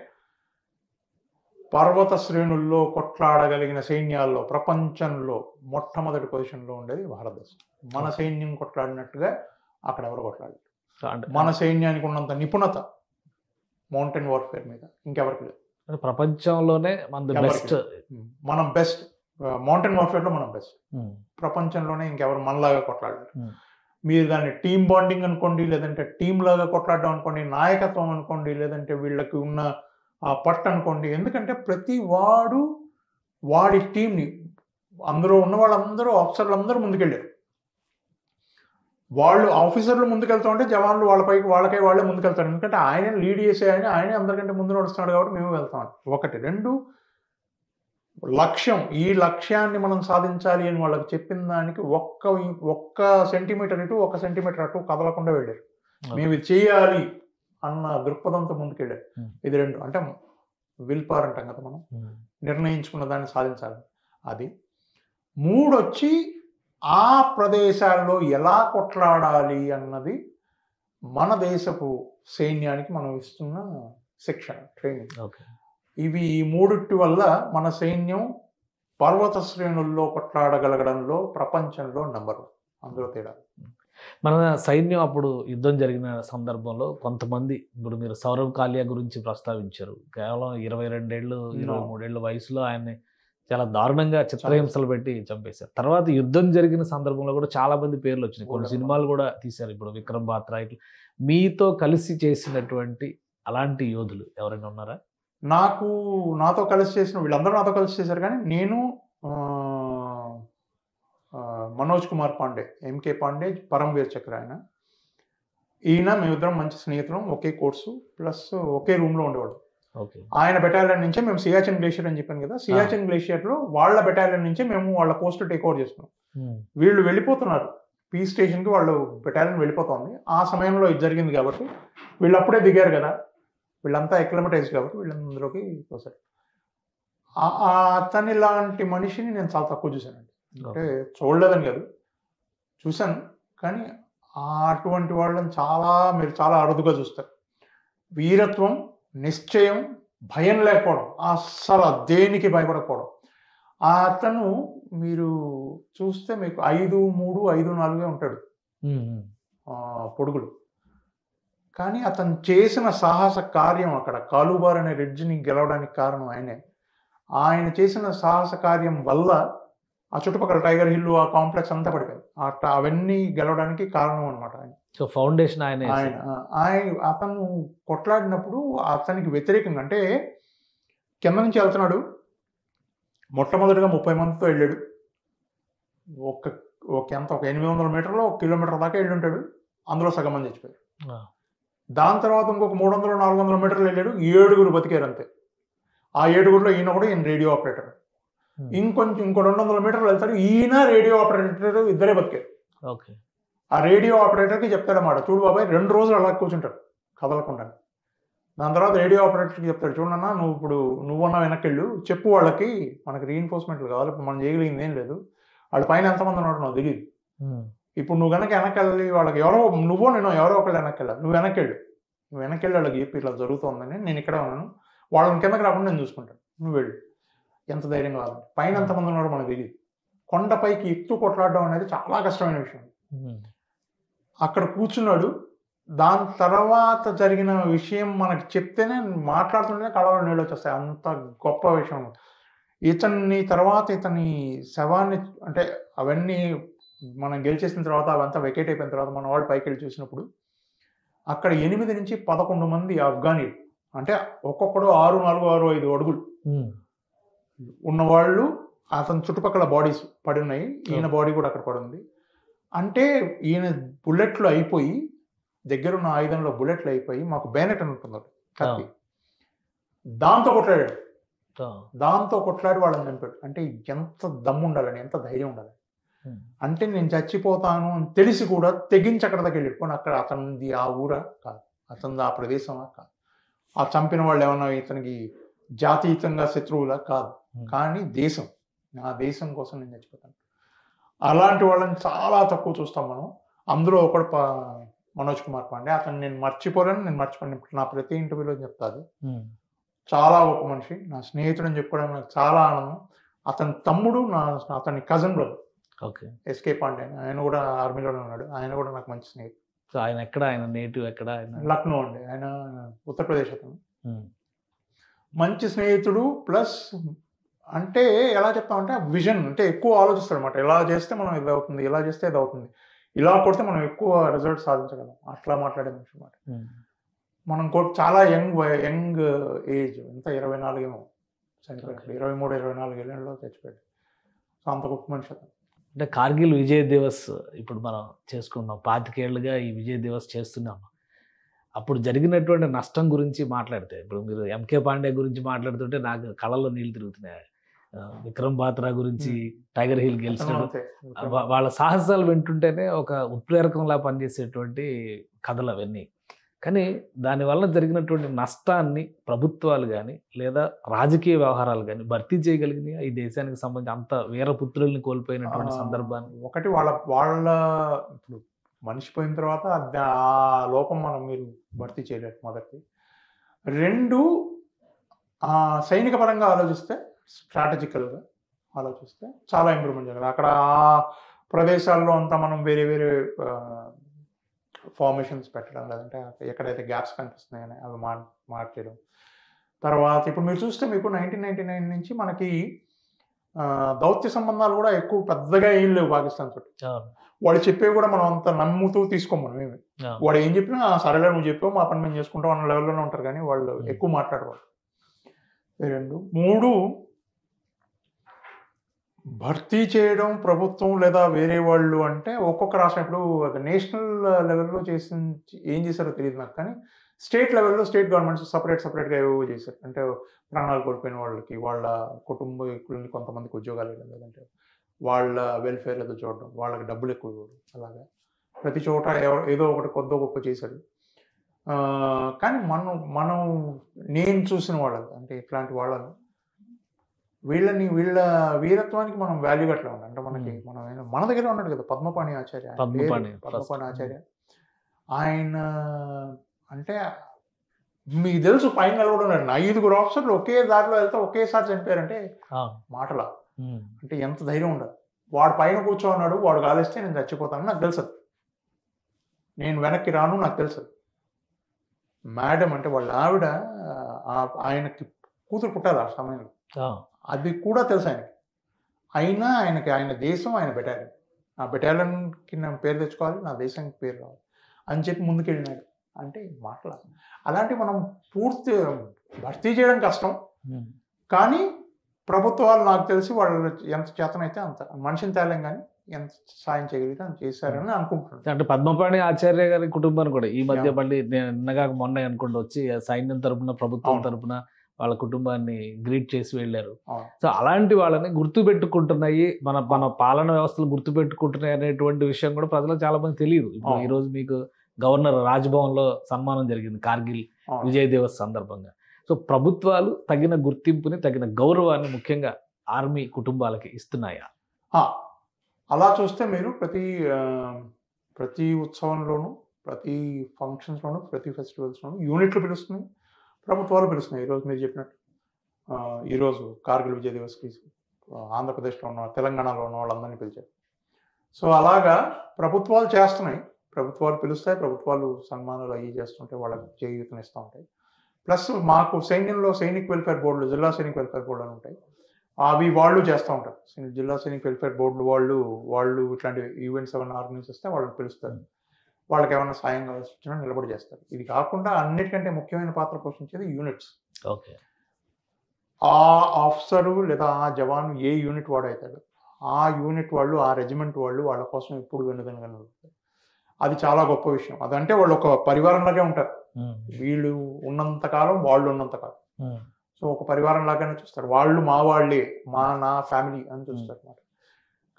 Speaker 3: పర్వత శ్రేణుల్లో కొట్లాడగలిగిన సైన్యాల్లో ప్రపంచంలో మొట్టమొదటి పొజిషన్లో ఉండేది భారతదేశం. మన సైన్యం కొట్లాడినట్టుగా అక్కడ ఎవరు కొట్లాడారు. మన సైన్యానికి ఉన్నంత నిపుణత మౌంటైన్ వార్ఫేర్ మీద ఇంకెవరికి లేదు.
Speaker 2: ప్రపంచంలోనే
Speaker 3: మనం బెస్ట్. మౌంటైన్ వార్ఫేర్లో మనం బెస్ట్. ప్రపంచంలోనే ఇంకెవరు మనలాగా కొట్లాడారు. మీరు దాన్ని టీమ్ బాండింగ్ అనుకోండి, లేదంటే టీం లాగా కొట్లాడడం అనుకోండి, నాయకత్వం అనుకోండి, లేదంటే వీళ్ళకి ఉన్న ఆ పట్టు అనుకోండి. ఎందుకంటే ప్రతి వాడి టీంని, అందులో ఉన్న వాళ్ళందరూ ఆఫీసర్లు అందరూ ముందుకెళ్ళారు. వాళ్ళు ఆఫీసర్లు ముందుకెళ్తా ఉంటే జవాన్లు వాళ్ళకై వాళ్ళే ముందుకెళ్తారు. ఎందుకంటే ఆయన లీడ్ చేసే ఆయనే అందరికంటే ముందు నడుస్తున్నాడు కాబట్టి మేము వెళ్తాం. ఒకటి. రెండు, లక్ష్యం. ఈ లక్ష్యాన్ని మనం సాధించాలి అని వాళ్ళకి చెప్పిన దానికి ఒక్క సెంటీమీటర్ ఇటు 1 సెంటీమీటర్ అటు కదలకుండా వెళ్ళారు. మేము ఇది చేయాలి అన్న దృక్పథంతో ముందుకెళ్ళారు. ఇది రెండు. అంటే విల్ పవర్ అంటాం కదా మనం, నిర్ణయించుకున్న దాన్ని సాధించాలి. అది. మూడు వచ్చి ఆ ప్రదేశాల్లో ఎలా కొట్లాడాలి అన్నది మన దేశపు సైన్యానికి మనం ఇస్తున్న శిక్షణ, ట్రైనింగ్. ఇవి ఈ మూడిటి వల్ల మన సైన్యం పర్వత శ్రేణుల్లో కొట్లాడగలగడంలో ప్రపంచంలో నంబర్ 1. అందులో తేడా.
Speaker 2: మన సైన్యం అప్పుడు యుద్ధం జరిగిన సందర్భంలో కొంతమంది, ఇప్పుడు మీరు సౌరవ్ కాలియా గురించి ప్రస్తావించారు. కేవలం 22 ఏళ్ళు 23 ఏళ్ళ వయసులో ఆయన్ని చాలా దారుణంగా చిత్రహింసలు పెట్టి చంపేశారు. తర్వాత యుద్ధం జరిగిన సందర్భంలో కూడా చాలా మంది పేర్లు వచ్చినాయి. కొన్ని సినిమాలు కూడా తీశారు. ఇప్పుడు విక్రమ్ బాత్రా. ఇట్లా మీతో కలిసి చేసినటువంటి అలాంటి యోధులు ఎవరైనా ఉన్నారా?
Speaker 3: నాతో కలిసి చేసిన వీళ్ళందరూ నాతో కలిసి చేశారు. కానీ నేను మనోజ్ కుమార్ పాండే, ఎంకే పాండే, పరమ్వీర్ చక్ర ఈయన మేమిద్దరం మంచి స్నేహితులం. ఒకే కోర్సు ప్లస్ ఒకే రూమ్లో ఉండేవాడు. ఆయన బెటాలియన్ నుంచే మేము సియాచిన్ గ్లేషియర్ అని చెప్పాను కదా, సియాచిన్ గ్లేషియర్లో వాళ్ళ బెటాలియన్ నుంచే మేము వాళ్ళ పోస్ట్ టేక్ ఓవర్ చేస్తున్నాం. వీళ్ళు వెళ్ళిపోతున్నారు పీస్ స్టేషన్కి, వాళ్ళు బెటాలియన్ వెళ్ళిపోతుంది. ఆ సమయంలో ఇది జరిగింది కాబట్టి వీళ్ళు అప్పుడే దిగారు కదా, వీళ్ళంతా ఎక్లమటైజ్ కాబట్టి వీళ్ళందరిలోకి పోసారు. అతని లాంటి మనిషిని నేను చాలా తక్కువ చూశానండి. అంటే చూడలేదని కాదు, చూశాను. కానీ అటువంటి వాళ్ళని మీరు చాలా అరుదుగా చూస్తారు. వీరత్వం, నిశ్చయం, భయం లేకపోవడం, అస్సలు దేనికి భయపడకపోవడం. అతను మీరు చూస్తే మీకు 5'3", 5'4" ఉంటాడు పొడుగులు. కానీ అతను చేసిన సాహస కార్యం, అక్కడ కాలుబార్ అనే రిడ్జ్ని గెలవడానికి కారణం ఆయనే. ఆయన చేసిన సాహస కార్యం వల్ల ఆ చుట్టుపక్కల టైగర్ హిల్, ఆ కాంప్లెక్స్ అంతా పడిపోయింది. అవన్నీ గెలవడానికి కారణం అనమాట ఆయన.
Speaker 2: సో ఫౌండేషన్ ఆయన.
Speaker 3: అతను కొట్లాడినప్పుడు అతనికి వ్యతిరేకంగా, అంటే కింద నుంచి వెళ్తున్నాడు, మొట్టమొదటిగా 30 మందితో వెళ్ళాడు. ఒక 800 మీటర్లో 1 కిలోమీటర్ దాకా వెళ్ళి ఉంటాడు. అందులో సగం మంది చచ్చిపోయారు. దాని తర్వాత ఇంకొక 300, 400 మీటర్లు వెళ్ళాడు, 7 బతికారు అంతే. ఆ 7లో ఈయన రేడియో ఆపరేటర్. ఇంకో 200 మీటర్లు వెళ్తాడు, ఈయన రేడియో ఆపరేటర్, ఇద్దరే బతికారు. ఆ రేడియో ఆపరేటర్కి చెప్తాడన్నమాట, చూడు బాబాయ్ 2 రోజులు అలా కూర్చుంటాడు కదలకుండా. దాని తర్వాత రేడియో ఆపరేటర్కి చెప్తాడు, చూడన్నా నువ్వన్నా వెనక్కెళ్ళు, చెప్పు వాళ్ళకి మనకి రీఎన్ఫోర్స్మెంట్లు కావాలి, ఇప్పుడు మనం చేయగలిగింది ఏం లేదు, వాళ్ళ పైన ఎంతమంది ఉన్నాడు నాకు తెలియదు. ఇప్పుడు నువ్వు కనుక వెనక్కి వాళ్ళకి ఎవరో ఒకళ్ళు వెనక్కెళ్ళాలి, నువ్వు వెనక్కెళ్ళు వాళ్ళకి చెప్పి ఇట్లా జరుగుతుందని, నేను ఇక్కడే ఉన్నాను, వాళ్ళని కిందకి రాకుండా నేను చూసుకుంటాను, నువ్వు వెళ్ళు. ఎంత ధైర్యం కావాలి, పైన ఎంతమంది ఉన్నాడో మనకు తెలియదు, కొండపైకి ఎక్కుతూ కొట్లాడడం అనేది చాలా కష్టమైన విషయం. అక్కడ కూర్చున్నాడు. దాని తర్వాత జరిగిన విషయం మనకి చెప్తేనే మాట్లాడుతుంటేనే కళ్ళలో నీళ్ళు వచ్చేస్తాయి. అంత గొప్ప విషయం. ఇతని శవాన్ని అంటే అవన్నీ మనం గెలిచేసిన తర్వాత అవంతా వెకేట్ అయిపోయిన తర్వాత మన వాళ్ళు పైకి వెళ్ళి చూసినప్పుడు అక్కడ 8 నుంచి 11 మంది ఆఫ్ఘనీలు, అంటే ఒక్కొక్కడు 6, 4, 6, 5 అడుగులు ఉన్నవాళ్ళు అతని చుట్టుపక్కల బాడీస్ పడి ఉన్నాయి. ఈయన బాడీ కూడా అక్కడ పడి ఉంది. అంటే ఈయన బుల్లెట్లు అయిపోయి, దగ్గరున్న ఆయుధంలో బుల్లెట్లు అయిపోయి, మాకు బేనెట్ అని ఉంటుంది కత్తి, దాంతో కొట్లాడి వాళ్ళని చంపాడు. అంటే ఎంత దమ్ము ఉండాలని, ఎంత ధైర్యం ఉండాలి. అంటే నేను చచ్చిపోతాను అని తెలిసి కూడా తెగించి అక్కడ దగ్గర వెళ్ళిపోయి, అక్కడ అతనిది ఆ ఊరా కాదు, అతనిది ఆ ప్రదేశమా కాదు, ఆ చంపిన వాళ్ళు ఏమన్నా ఇతనికి జాతీయంగా శత్రువులా కాదు, కానీ దేశం, నా దేశం కోసం నేను చచ్చిపోతాను. అలాంటి వాళ్ళని చాలా తక్కువ చూస్తాం మనం. అందులో ఒకడు మనోజ్ కుమార్ పాండే. అతను నేను మర్చిపోను. నా ప్రతి ఇంటర్వ్యూలో చెప్తాది. చాలా గొప్ప మనిషి, నా స్నేహితుడు అని చెప్పుకోవడం నాకు చాలా ఆనందం. అతని తమ్ముడు అతని కజిన్ బ్రదర్ ఎస్కే పాండే, ఆయన కూడా ఆర్మీలోనే ఉన్నాడు. ఆయన కూడా నాకు మంచి స్నేహితుడు.
Speaker 2: సో ఆయన ఎక్కడ, ఆయన నేటివ్ ఎక్కడ?
Speaker 3: లక్నో అండి. ఆయన ఉత్తరప్రదేశ్ అతను. మంచి స్నేహితుడు. ప్లస్ అంటే ఎలా చెప్తామంటే విజన్, అంటే ఎక్కువ ఆలోచిస్తాడు అనమాట. ఎలా చేస్తే మనం ఇది అవుతుంది, ఇలా చేస్తే ఇది అవుతుంది, ఇలా కొడితే మనం ఎక్కువ రిజల్ట్ సాధించగలం, అట్లా మాట్లాడే మనిషి అనమాట. మనం చాలా యంగ్ ఏజ్, ఎంత 24 ఏమో చనిపోయాడు, 23, 24 ఏళ్ళలో చచ్చిపోయాడు. సో అంత గొప్ప మనిషి అతను.
Speaker 2: అంటే కార్గిల్ విజయ్ దివస్ ఇప్పుడు మనం చేసుకున్నాం, 25 ఏళ్ళుగా ఈ విజయ్ దివస్ చేస్తున్నాం. అప్పుడు జరిగినటువంటి నష్టం గురించి మాట్లాడితే, ఇప్పుడు మీరు ఎంకే పాండే గురించి మాట్లాడుతుంటే నాకు కళ్ళలో నీళ్ళు తిరుగుతున్నాయి. విక్రమ్ బాత్రా గురించి, టైగర్ హిల్ గెలిచినాడు, వాళ్ళ సాహసాలు వింటుంటేనే ఒక ఉత్ప్రేరకంలా పనిచేసేటువంటి కథలు అవన్నీ. కానీ దానివల్ల జరిగినటువంటి నష్టాన్ని ప్రభుత్వాలు కానీ లేదా రాజకీయ వ్యవహారాలు కానీ భర్తీ చేయగలిగినాయి ఈ దేశానికి సంబంధించి అంత వీరపుత్రుల్ని కోల్పోయినటువంటి సందర్భాన్ని?
Speaker 3: ఒకటి వాళ్ళ ఇప్పుడు మనిషి పోయిన తర్వాత ఆ లోపం మీరు భర్తీ చేయలేదు, మొదటి. 2, సైనిక పరంగా ఆలోచిస్తే, స్ట్రాటజికల్గా ఆలోచిస్తే చాలా ఇంప్రూవ్మెంట్ జరగాలి. అక్కడ ఆ ప్రదేశాల్లో అంతా మనం వేరే వేరే ఫార్మేషన్స్ పెట్టడం, లేదంటే ఎక్కడైతే గ్యాప్స్ కనిపిస్తున్నాయని అవి మార్చడం. తర్వాత ఇప్పుడు మీరు చూస్తే మీకు 1999 నుంచి మనకి దౌత్య సంబంధాలు కూడా ఎక్కువ పెద్దగా ఏం లేవు పాకిస్తాన్ తోటి. వాడు చెప్పేవి కూడా మనం అంత నమ్ముతూ తీసుకోం మనం ఏమి. వాడు ఏం చెప్పినా సరేలే నువ్వు చెప్పావు, మా పని మేము చేసుకుంటాం అన్న లెవెల్లోనే ఉంటారు, కానీ వాళ్ళు ఎక్కువ మాట్లాడేవాళ్ళు. 2, 3 భర్తీ చేయడం ప్రభుత్వం లేదా వేరే వాళ్ళు, అంటే ఒక్కొక్క రాష్ట్రం ఇప్పుడు నేషనల్ లెవెల్లో ఏం చేశారో తెలియదు నాకు, కానీ స్టేట్ లెవెల్లో స్టేట్ గవర్నమెంట్స్ సపరేట్గా ఏవో చేశారు. అంటే ప్రాణాలు కోల్పోయిన వాళ్ళకి వాళ్ళ కుటుంబీకులని కొంతమందికి ఉద్యోగాలు ఇవ్వడం, లేదంటే వాళ్ళ వెల్ఫేర్ ఏదో చూడడం, వాళ్ళకి డబ్బులు ఎక్కువ ఇవ్వడం, అలాగా ప్రతి చోట ఏదో ఒకటి కొద్దో గొప్ప చేశారు. కానీ నేను చూసిన వాళ్ళని, అంటే ఇట్లాంటి వాళ్ళని, వీళ్ళ వీరత్వానికి మనం వాల్యూ అట్లా ఉండాలి. అంటే మన దగ్గర ఉన్నాడు కదా పద్మపాణి ఆచార్య. ఆయన అంటే మీకు తెలుసు పైన నిలబడున్నాడు. 5 ఆఫీసర్లు ఒకే దారిలో వెళ్తే ఒకేసారి చనిపోయారంటే మాటల, అంటే ఎంత ధైర్యం ఉండాలి. వాడు పైన కూర్చోన్నాడు, వాడు కాలేస్తే నేను చచ్చిపోతాను నాకు తెలుసు, నేను వెనక్కి రాను నాకు తెలుసు. మేడం అంటే వాళ్ళ ఆవిడ, ఆయనకి కూతురు పుట్టాలి ఆ సమయంలో, అది కూడా తెలుసు ఆయనకి. అయినా ఆయన దేశం, ఆయన బెటాలియన్, ఆ బెటాలియన్కి నేను పేరు తెచ్చుకోవాలి, నా దేశానికి పేరు రావాలి అని చెప్పి ముందుకెళ్ళినాడు. అంటే మాట్లాడాలి. అలాంటివి మనం పూర్తి భర్తీ చేయడం కష్టం, కానీ ప్రభుత్వాలు నాకు తెలిసి వాళ్ళు ఎంత చేతనైతే అంత మనిషిని తేలేం, కానీ ఎంత సాయం చేయగలిగితే అంత చేశారని అనుకుంటున్నాను.
Speaker 2: అంటే పద్మపాణి ఆచార్య గారి కుటుంబాన్ని కూడా ఈ మధ్య మళ్ళీ నిన్నగా మొన్న అనుకుంటూ వచ్చి సైన్యం తరపున, ప్రభుత్వం తరపున వాళ్ళ కుటుంబాన్ని గ్రీట్ చేసి వెళ్ళారు. సో అలాంటి వాళ్ళని గుర్తుపెట్టుకుంటున్నాయి, మన పాలన వ్యవస్థలు గుర్తుపెట్టుకుంటున్నాయి అనేటువంటి విషయం కూడా ప్రజలకు చాలా మంది తెలియదు. ఇప్పుడు ఈ రోజు మీకు గవర్నర్ రాజ్భవన్ లో సన్మానం జరిగింది కార్గిల్ విజయ్ దివస్ సందర్భంగా. సో ప్రభుత్వాలు తగిన గుర్తింపుని, తగిన గౌరవాన్ని ముఖ్యంగా ఆర్మీ కుటుంబాలకి ఇస్తున్నాయా?
Speaker 3: అలా చూస్తే మీరు ప్రతి ఉత్సవంలోనూ, ప్రతి ఫంక్షన్స్లోనూ, ప్రతి ఫెస్టివల్స్లోనూ యూనిట్లు పిలుస్తున్నాయి, ప్రభుత్వాలు పిలుస్తున్నాయి. ఈరోజు మీరు చెప్పినట్టు ఈరోజు కార్గిల్ విజయ్ దివస్కి ఆంధ్రప్రదేశ్లో ఉన్న తెలంగాణలో ఉన్న వాళ్ళందరినీ పిలిచారు. సో అలాగా ప్రభుత్వాలు చేస్తున్నాయి, ప్రభుత్వాలు పిలుస్తాయి, ప్రభుత్వాలు సన్మానాలు అవి చేస్తుంటే వాళ్ళకి చేయూతనిస్తూ ఉంటాయి. ప్లస్ మాకు సైన్యంలో సైనిక్ వెల్ఫేర్ బోర్డులు, జిల్లా సైనిక్ వెల్ఫేర్ బోర్డు అని ఉంటాయి, అవి వాళ్ళు చేస్తూ ఉంటారు. జిల్లా సైనిక్ వెల్ఫేర్ బోర్డులు వాళ్ళు ఇట్లాంటి ఈవెంట్స్ ఏమైనా ఆర్గనైజ్ చేస్తే వాళ్ళని పిలుస్తారు, వాళ్ళకి ఏమైనా సాయం కావాల్సి వచ్చినా నిలబడి చేస్తారు. ఇది కాకుండా అన్నిటికంటే ముఖ్యమైన పాత్ర పోషించేది యూనిట్స్.
Speaker 2: ఓకే.
Speaker 3: ఆ ఆఫీసరు లేదా ఆ జవాను ఏ యూనిట్ వాడు అవుతాడు, ఆ యూనిట్ వాళ్ళు, ఆ రెజిమెంట్ వాళ్ళు వాళ్ళ కోసం ఎప్పుడు వెనుదనగా నిలుస్తారు. అది చాలా గొప్ప విషయం. అదంటే వాళ్ళు ఒక పరివారంలాగే ఉంటారు, వీళ్ళు ఉన్నంతకాలం వాళ్ళు ఉన్నంతకాలం. సో ఒక పరివారం లాగానే చూస్తారు, వాళ్ళు మా వాళ్ళే, నా ఫ్యామిలీ అని చూస్తారు అన్నమాట.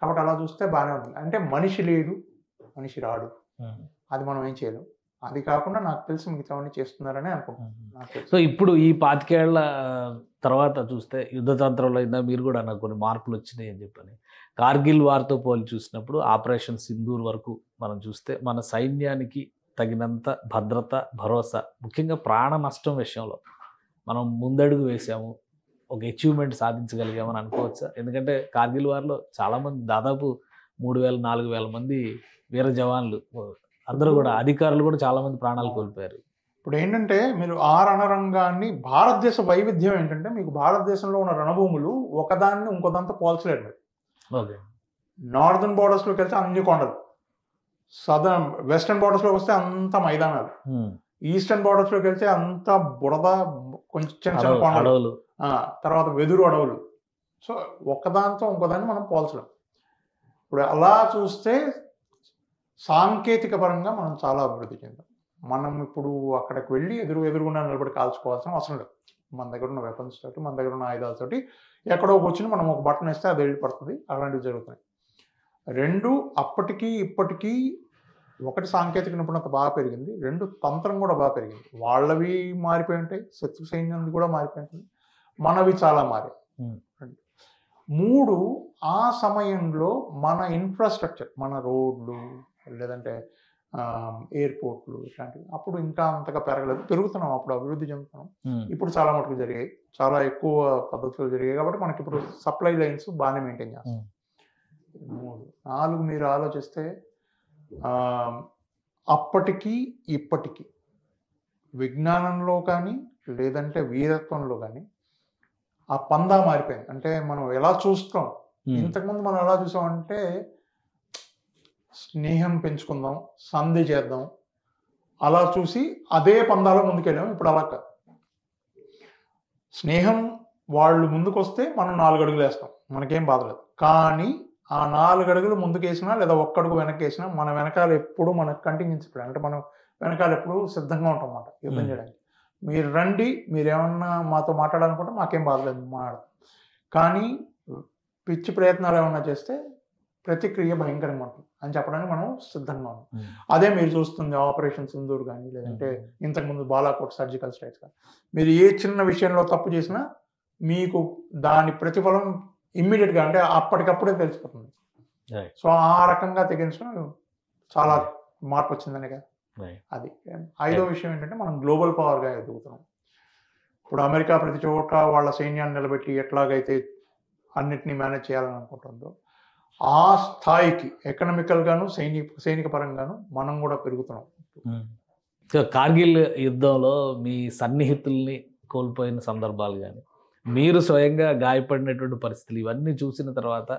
Speaker 3: కాబట్టి అలా చూస్తే బాగానే ఉంటుంది. అంటే మనిషి లేడు, మనిషి రాడు, అది మనం ఏం చేయలేం. అది కాకుండా నాకు తెలిసి మిగతావన్నీ చేస్తున్నారని అనుకుంటున్నాను.
Speaker 2: సో ఇప్పుడు ఈ 25 ఏళ్ల తర్వాత చూస్తే యుద్ధతంత్రంలో అయినా మీరు కూడా నాకు కొన్ని మార్పులు వచ్చినాయి అని చెప్పని, కార్గిల్ వార్తో పోలి చూసినప్పుడు ఆపరేషన్ సింధూర్ వరకు మనం చూస్తే మన సైన్యానికి తగినంత భద్రత, భరోసా, ముఖ్యంగా ప్రాణ నష్టం విషయంలో మనం ముందడుగు వేసాము, ఒక అచీవ్మెంట్ సాధించగలిగామని అనుకోవచ్చా? ఎందుకంటే కార్గిల్ వార్లో చాలామంది, దాదాపు 3000-4000 మంది వీర జవాన్లు, అందరూ కూడా అధికారులు కూడా చాలామంది ప్రాణాలు కోల్పోయారు.
Speaker 3: ఇప్పుడు ఏంటంటే మీరు ఆ రణరంగాన్ని, భారతదేశ వైవిధ్యం ఏంటంటే మీకు భారతదేశంలో ఉన్న రణభూములు ఒకదాన్ని ఇంకోదాంతో పోల్చలేరు మీరు.
Speaker 2: ఓకే.
Speaker 3: నార్దర్న్ బోర్డర్స్లోకి వెళ్తే అన్ని కొండలు, వెస్టర్న్ బోర్డర్స్లోకి వస్తే అంత మైదానాలు, ఈస్టర్న్ బోర్డర్స్లోకి వెళ్తే అంత బురద, కొంచెం చిన్న చిన్న కొండలు, తర్వాత వెదురు అడవులు. సో ఒకదాంతో ఇంకోదాన్ని మనం పోల్చలేం. ఇప్పుడు అలా చూస్తే సాంకేతిక పరంగా మనం చాలా అభివృద్ధి చెందాం. మనం ఇప్పుడు అక్కడికి వెళ్ళి ఎదురుగుండా నిలబడి కాల్చుకోవాల్సిన అవసరం లేదు. మన దగ్గర ఉన్న వెపన్స్ తోటి, మన దగ్గర ఉన్న ఆయుధాలతోటి ఎక్కడో కూర్చుని మనం ఒక బటన్ వేస్తే అది వెళ్ళి పడుతుంది. అలాంటివి జరుగుతున్నాయి. రెండు, అప్పటికీ ఇప్పటికీ ఒకటి సాంకేతిక నిపుణత బాగా పెరిగింది, రెండు తంత్రం కూడా బాగా పెరిగింది. వాళ్ళవి మారిపోయి ఉంటాయి, శత్రు సైన్యాన్ని కూడా మారిపోయి ఉంటుంది, మనవి చాలా మారాయి. మూడు, ఆ సమయంలో మన ఇన్ఫ్రాస్ట్రక్చర్, మన రోడ్లు లేదంటే ఎయిర్పోర్ట్లు ఇట్లాంటివి అప్పుడు ఇంకా అంతగా పెరగలేదు, పెరుగుతున్నాం, అప్పుడు అభివృద్ధి చెందుతున్నాం. ఇప్పుడు చాలా మటుకు జరిగాయి, చాలా ఎక్కువ పద్ధతులు జరిగాయి. కాబట్టి మనకి ఇప్పుడు సప్లై లైన్స్ బాగానే మెయింటైన్ చేస్తాం. 4, మీరు ఆలోచిస్తే అప్పటికి ఇప్పటికీ విజ్ఞానంలో కానీ లేదంటే వీరత్వంలో కానీ ఆ పందా మారిపోయింది. అంటే మనం ఎలా చూస్తాం, ఇంతకుముందు మనం ఎలా చూసామంటే స్నేహం పెంచుకుందాం, సంధి చేద్దాం, అలా చూసి అదే పందాలో ముందుకెళ్ళాం. ఇప్పుడు అలా కాదు. స్నేహం వాళ్ళు ముందుకు వస్తే మనం 4 అడుగులు వేస్తాం, మనకేం బాధలేదు. కానీ ఆ 4 అడుగులు ముందుకేసినా లేదా ఒక్కడుగు వెనక్కి వేసినా మన వెనకాల ఎప్పుడు మనకు కంటిన్యూన్సీ ప్లాన్, అంటే మనం వెనకాల ఎప్పుడు సిద్ధంగా ఉంటాం అన్నమాట యుద్ధం చేయడానికి. మీరు రండి, మీరేమన్నా మాతో మాట్లాడాలనుకుంటే మాకేం బాధలేదు, మాట్లాడతాం. కానీ పిచ్చి ప్రయత్నాలు ఏమన్నా చేస్తే ప్రతిక్రియ భయంకరంగా ఉంటుంది అని చెప్పడానికి మనం సిద్ధంగా ఉన్నాం. అదే మీరు చూస్తుంది ఆపరేషన్ సింధూర్ కానీ లేదంటే ఇంతకుముందు బాలాకోట్ సర్జికల్ స్ట్రైక్స్ కానీ, మీరు ఏ చిన్న విషయంలో తప్పు చేసినా మీకు దాని ప్రతిఫలం ఇమ్మీడియట్గా, అంటే అప్పటికప్పుడే తెలిసిపోతుంది. సో ఆ రకంగా తెగించడం చాలా మార్పు వచ్చిందని కదా. అది 5వ విషయం ఏంటంటే మనం గ్లోబల్ పవర్గా ఎదుగుతున్నాం. ఇప్పుడు అమెరికా ప్రతి చోట వాళ్ళ సైన్యాన్ని నిలబెట్టి ఎట్లాగైతే అన్నిటినీ మేనేజ్ చేయాలని అనుకుంటుందో ఆ స్థాయికి ఎకనామికల్ గాను సైనిక పరంగాను మనం కూడా పెరుగుతున్నాం.
Speaker 2: సో కార్గిల్ యుద్ధంలో మీ సన్నిహితుల్ని కోల్పోయిన సందర్భాలు కానీ, మీరు స్వయంగా గాయపడినటువంటి పరిస్థితులు, ఇవన్నీ చూసిన తర్వాత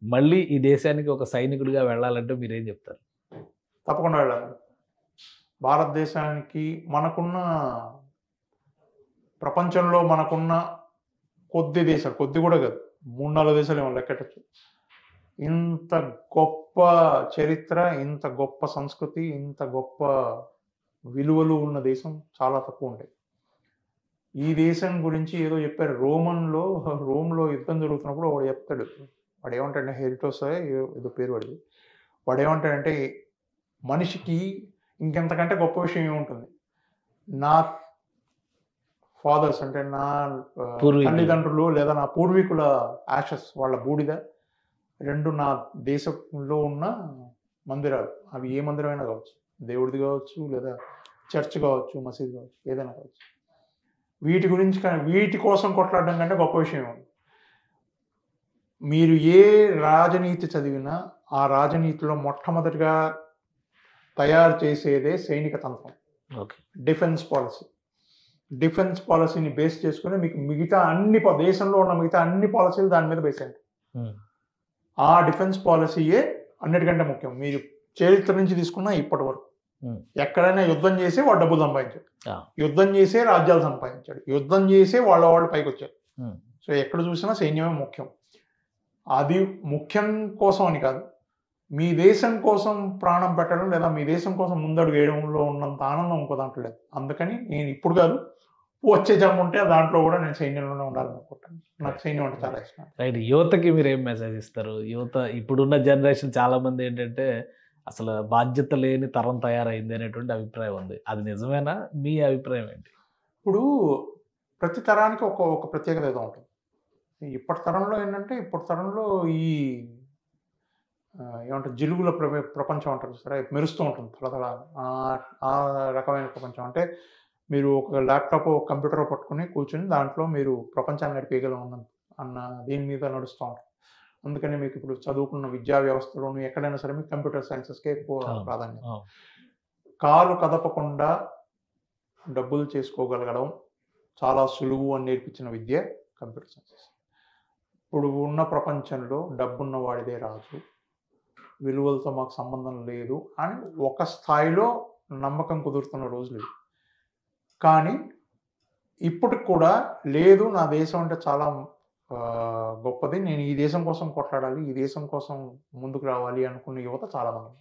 Speaker 2: మళ్ళీ ఈ దేశానికి ఒక సైనికుడిగా వెళ్ళాలంటే మీరేం చెప్తారు?
Speaker 3: తప్పకుండా వెళ్ళాలి. భారతదేశానికి మనకున్న, ప్రపంచంలో మనకున్న కొద్ది దేశాలు, కొద్ది కూడా కాదు, 3-4 దేశాలు ఏమో లెక్కటచ్చు, ఇంత గొప్ప చరిత్ర, ఇంత గొప్ప సంస్కృతి, ఇంత గొప్ప విలువలు ఉన్న దేశం చాలా తక్కువ ఉంటాయి. ఈ దేశం గురించి ఏదో చెప్పారు, రోమ్లో యుద్ధం జరుగుతున్నప్పుడు వాడు చెప్తాడు, వాడు ఏమంటాడంటే హెరిటోస్ ఏదో పేరు వాడిది, వాడు ఏమంటాడంటే మనిషికి ఇంకెంతకంటే గొప్ప విషయం ఏముంటుంది, నా ఫాదర్స్ అంటే నా తల్లిదండ్రులు లేదా నా పూర్వీకుల యాషెస్, వాళ్ళ బూడిద, 2 నా దేశంలో ఉన్న మందిరాలు, అవి ఏ మందిరమైనా కావచ్చు, దేవుడిది కావచ్చు లేదా చర్చ్ కావచ్చు, మసీద్ కావచ్చు, ఏదైనా కావచ్చు, వీటి గురించి వీటి కోసం కొట్లాడడం కంటే గొప్ప విషయం ఉంది. మీరు ఏ రాజనీతి చదివినా ఆ రాజనీతిలో మొట్టమొదటిగా తయారు చేసేదే సైనిక తంత్రం,
Speaker 2: ఓకే.
Speaker 3: Defence policy. డిఫెన్స్ పాలసీని బేస్ చేసుకుని మీకు మిగతా దేశంలో ఉన్న మిగతా అన్ని పాలసీలు దాని మీద బేస్ అయ్యాయి. ఆ డిఫెన్స్ పాలసీయే అన్నిటికంటే ముఖ్యం. మీరు చరిత్ర నుంచి తీసుకున్నా ఇప్పటి వరకు ఎక్కడైనా యుద్ధం చేసి వాడు డబ్బులు సంపాదించాడు, యుద్ధం చేసే రాజ్యాలు సంపాదించాడు, యుద్ధం చేసే వాళ్ళు పైకి వచ్చారు. సో ఎక్కడ చూసినా సైన్యమే ముఖ్యం. అది ముఖ్యం కోసం అని కాదు, మీ దేశం కోసం ప్రాణం పెట్టడం లేదా మీ దేశం కోసం ముందడుగు వేయడంలో ఉన్నంత ఆనందం ఇంకో దాంట్లో లేదు. అందుకని నేను ఇప్పుడు కాదు, వచ్చే జన్మ ఉంటే దాంట్లో కూడా నేను సైన్యంలోనే ఉండాలనుకుంటాను. నాకు సైన్యం అంటే చాలా ఇష్టం.
Speaker 2: రైట్. యువతకి మీరు ఏం మెసేజ్ ఇస్తారు? యువత ఇప్పుడున్న జనరేషన్ చాలా మంది ఏంటంటే అసలు బాధ్యత లేని తరం తయారైంది అనేటువంటి అభిప్రాయం ఉంది. అది నిజమేనా? మీ అభిప్రాయం ఏంటి?
Speaker 3: ఇప్పుడు ప్రతి తరానికి ఒక ప్రత్యేకత ఏదో ఉంటుంది. ఇప్పటి తరంలో ఏంటంటే, ఇప్పటి తరంలో ఈ ఏమంటారు జిలుగుల ప్రపంచం అంటారు సరే, మెరుస్తూ ఉంటుంది తలతల. ఆ రకమైన ప్రపంచం అంటే మీరు ఒక ల్యాప్టాప్ కంప్యూటర్ పట్టుకుని కూర్చుని దాంట్లో మీరు ప్రపంచాన్ని నడిపేయగలం అన్న దీని మీద నడుస్తూ ఉంటారు. అందుకని మీకు ఇప్పుడు చదువుకున్న విద్యా వ్యవస్థలోనూ ఎక్కడైనా సరే మీకు కంప్యూటర్ సైన్సెస్కే ఎక్కువ ప్రాధాన్యత. కాలు కదపకుండా డబ్బులు చేసుకోగలగడం చాలా సులువు అని నేర్పించిన విద్య కంప్యూటర్ సైన్సెస్. ఇప్పుడు ఉన్న ప్రపంచంలో డబ్బున్న వాడిదే రాజు, విలువలతో మాకు సంబంధం లేదు అని ఒక స్థాయిలో నమ్మకం కుదురుతున్న రోజులు ఇవి. కానీ ఇప్పటికి కూడా లేదు, నా దేశం అంటే చాలా గొప్పది, నేను ఈ దేశం కోసం కొట్లాడాలి, ఈ దేశం కోసం ముందుకు రావాలి అనుకున్న యువత చాలా మంది.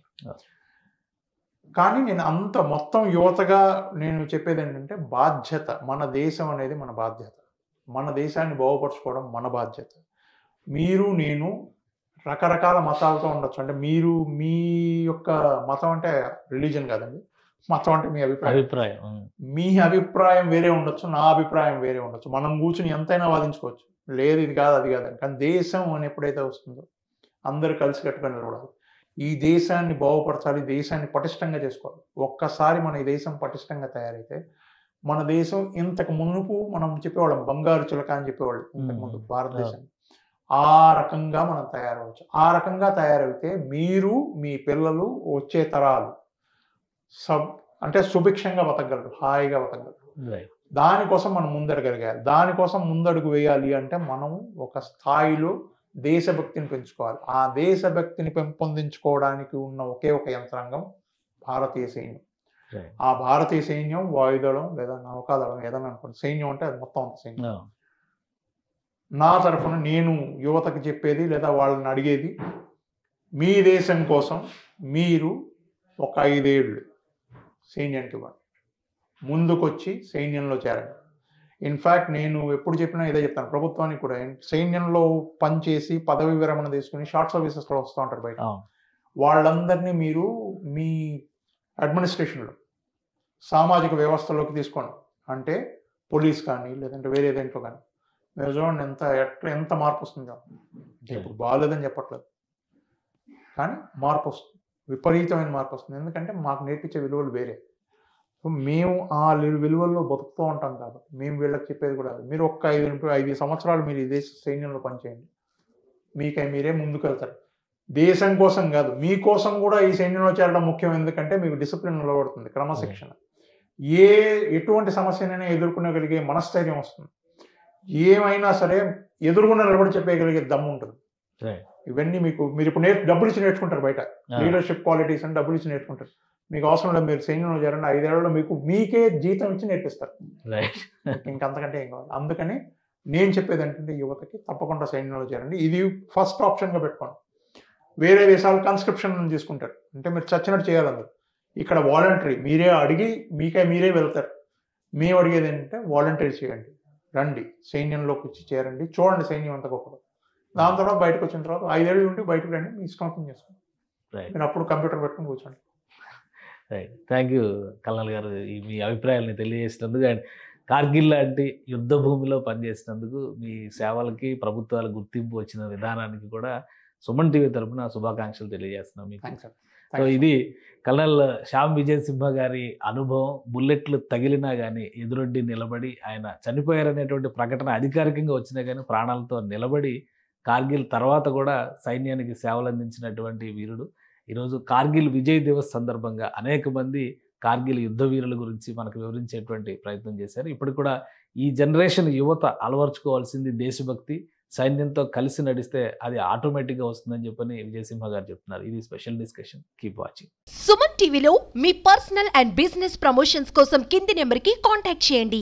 Speaker 3: కానీ నేను అంత మొత్తం యువతగా నేను చెప్పేది ఏంటంటే, బాధ్యత, మన దేశం అనేది మన బాధ్యత, మన దేశాన్ని బాగుపరచుకోవడం మన బాధ్యత. మీరు నేను రకరకాల మతాలతో ఉండొచ్చు, అంటే మీరు మీ యొక్క మతం అంటే రిలీజన్ కాదండి, మతం అంటే మీ అభిప్రాయం. మీ అభిప్రాయం వేరే ఉండొచ్చు, నా అభిప్రాయం వేరే ఉండొచ్చు, మనం కూర్చుని ఎంతైనా వాదించుకోవచ్చు, లేదు ఇది కాదు అది కాదని. కానీ దేశం అని ఎప్పుడైతే వస్తుందో అందరూ కలిసి కట్టుకొని నిలబడాలి. ఈ దేశాన్ని బాగుపరచాలి, దేశాన్ని పటిష్టంగా చేసుకోవాలి. ఒక్కసారి మన ఈ దేశం పటిష్టంగా తయారైతే మన దేశం ఇంతకు మునుపు మనం చెప్పేవాళ్ళం బంగారు చిలక అని చెప్పేవాళ్ళు ఇంతకుముందు భారతదేశాన్ని, ఆ రకంగా మనం తయారవచ్చు. ఆ రకంగా తయారైతే మీరు మీ పిల్లలు వచ్చే తరాలు అంటే సుభిక్షంగా బతకగలరు, హాయిగా బతకగలరు. దానికోసం మనం ముందడగలిగాలి. దానికోసం ముందడుగు వేయాలి అంటే మనం ఒక స్థాయిలో దేశభక్తిని పెంచుకోవాలి. ఆ దేశభక్తిని పెంపొందించుకోవడానికి ఉన్న ఒకే ఒక యంత్రాంగం భారతీయ సైన్యం. ఆ భారతీయ సైన్యం వాయుదళం లేదా నౌకాదళం ఏదైనా అనుకోండి, సైన్యం అంటే అది మొత్తం అంత సైన్యం. నా తరఫున నేను యువతకు చెప్పేది లేదా వాళ్ళని అడిగేది, మీ దేశం కోసం మీరు ఒక 5 ఏళ్ళు సైన్యానికి ఇవ్వండి, ముందుకొచ్చి సైన్యంలో చేరండి. ఇన్ఫ్యాక్ట్ నేను ఎప్పుడు చెప్పినా ఇదే చెప్తాను ప్రభుత్వానికి కూడా, సైన్యంలో పనిచేసి పదవి విరమణ తీసుకుని షార్ట్ సర్వీసెస్లో వస్తూ ఉంటారు బయట, వాళ్ళందరినీ మీరు మీ అడ్మినిస్ట్రేషన్లో సామాజిక వ్యవస్థలోకి తీసుకోండి. అంటే పోలీస్ కానీ లేదంటే వేరే దేంట్లో కానీ మీరు చూడండి ఎంత మార్పు వస్తుందో. ఇప్పుడు బాగాలేదని చెప్పట్లేదు, కానీ మార్పు వస్తుంది, విపరీతమైన మార్పు వస్తుంది. ఎందుకంటే మాకు నేర్పించే విలువలు వేరే, మేము ఆ విలువల్లో బతుకుతూ ఉంటాం కాబట్టి మేము వీళ్ళకి చెప్పేది కూడా మీరు ఒక్క 5 సంవత్సరాలు మీరు ఈ దేశ సైన్యంలో పనిచేయండి, మీరే ముందుకు వెళ్తారు. దేశం కోసం కాదు, మీకోసం కూడా ఈ సైన్యంలో చేరడం ముఖ్యం. ఎందుకంటే మీకు డిసిప్లిన్ నిలబడుతుంది, క్రమశిక్షణ, ఎటువంటి సమస్యనైనా ఎదుర్కొనగలిగే మనస్థైర్యం వస్తుంది, ఏమైనా సరే ఎదురుగుండా నిలబడి చెప్పగలిగే దమ్ము ఉంటుంది. ఇవన్నీ మీరు ఇప్పుడు డబ్బులు ఇచ్చి నేర్చుకుంటారు బయట, లీడర్షిప్ క్వాలిటీస్ అని డబ్బులు ఇచ్చి నేర్చుకుంటారు. మీకు అవసరం లేదు, మీరు సైన్యంలో చేరండి, 5 ఏళ్లలో మీకే జీతం ఇచ్చి నేర్పిస్తారు, ఇంకంతకంటే ఏం కావాలి. అందుకని నేను చెప్పేది ఏంటంటే యువతకి తప్పకుండా సైన్యంలో చేరండి. ఇది ఫస్ట్ ఆప్షన్గా పెట్టుకోండి. వేరే దేశాలు కన్స్క్రిప్షన్ తీసుకుంటారు, అంటే మీరు చచ్చినట్టు చేయాలి. ఇక్కడ వాలంటరీ, మీరే అడిగి మీరే వెళ్తారు. మేము అడిగేది ఏంటంటే వాలంటరీ చేయండి, రండి సైన్యంలోకి వచ్చి చేరండి, చూడండి సైన్యం అంత గొప్పగా. దాని తర్వాత బయటకు వచ్చిన తర్వాత 5 ఏళ్ళు ఉంటే బయటకు రండి, మీ ఇష్టం చేసుకోండి. మీరు అప్పుడు కంప్యూటర్ పెట్టుకుని కూర్చోండి.
Speaker 2: రైట్. థ్యాంక్ యూ కల్నల్ గారు, మీ అభిప్రాయాలని తెలియజేసినందుకు అండ్ కార్గిల్ లాంటి యుద్ధ భూమిలో పనిచేసినందుకు, మీ సేవలకి ప్రభుత్వాల గుర్తింపు వచ్చిన విధానానికి కూడా సుమన్ టీవీ తరపున శుభాకాంక్షలు తెలియజేస్తున్నాం మీకు. సో ఇది కల్నల్ శ్యామ్ విజయ్ సింహ గారి అనుభవం. బుల్లెట్లు తగిలినా కానీ ఎదురొడ్డి నిలబడి, ఆయన చనిపోయారనేటువంటి ప్రకటన అధికారికంగా వచ్చినా కానీ ప్రాణాలతో నిలబడి కార్గిల్ తర్వాత కూడా సైన్యానికి సేవలు అందించినటువంటి వీరుడు. ఈరోజు కార్గిల్ విజయ్ దివస్ సందర్భంగా అనేక మంది కార్గిల్ యుద్ధ వీరుల గురించి మనకు వివరించేటువంటి ప్రయత్నం చేశారు. ఇప్పుడు కూడా ఈ జనరేషన్ యువత అలవర్చుకోవాల్సింది దేశభక్తి, సైన్యంతో కలిసి నడిస్తే అది ఆటోమేటిక్గా వస్తుందని చెప్పని విజయసింహ గారు చెప్తున్నారు. ఇది special discussion. Keep watching.
Speaker 1: Suman టీవీలో మీ పర్సనల్ అండ్ బిజినెస్ ప్రమోషన్స్ కోసం కింది నెంబర్కి కాంటాక్ట్ చేయండి.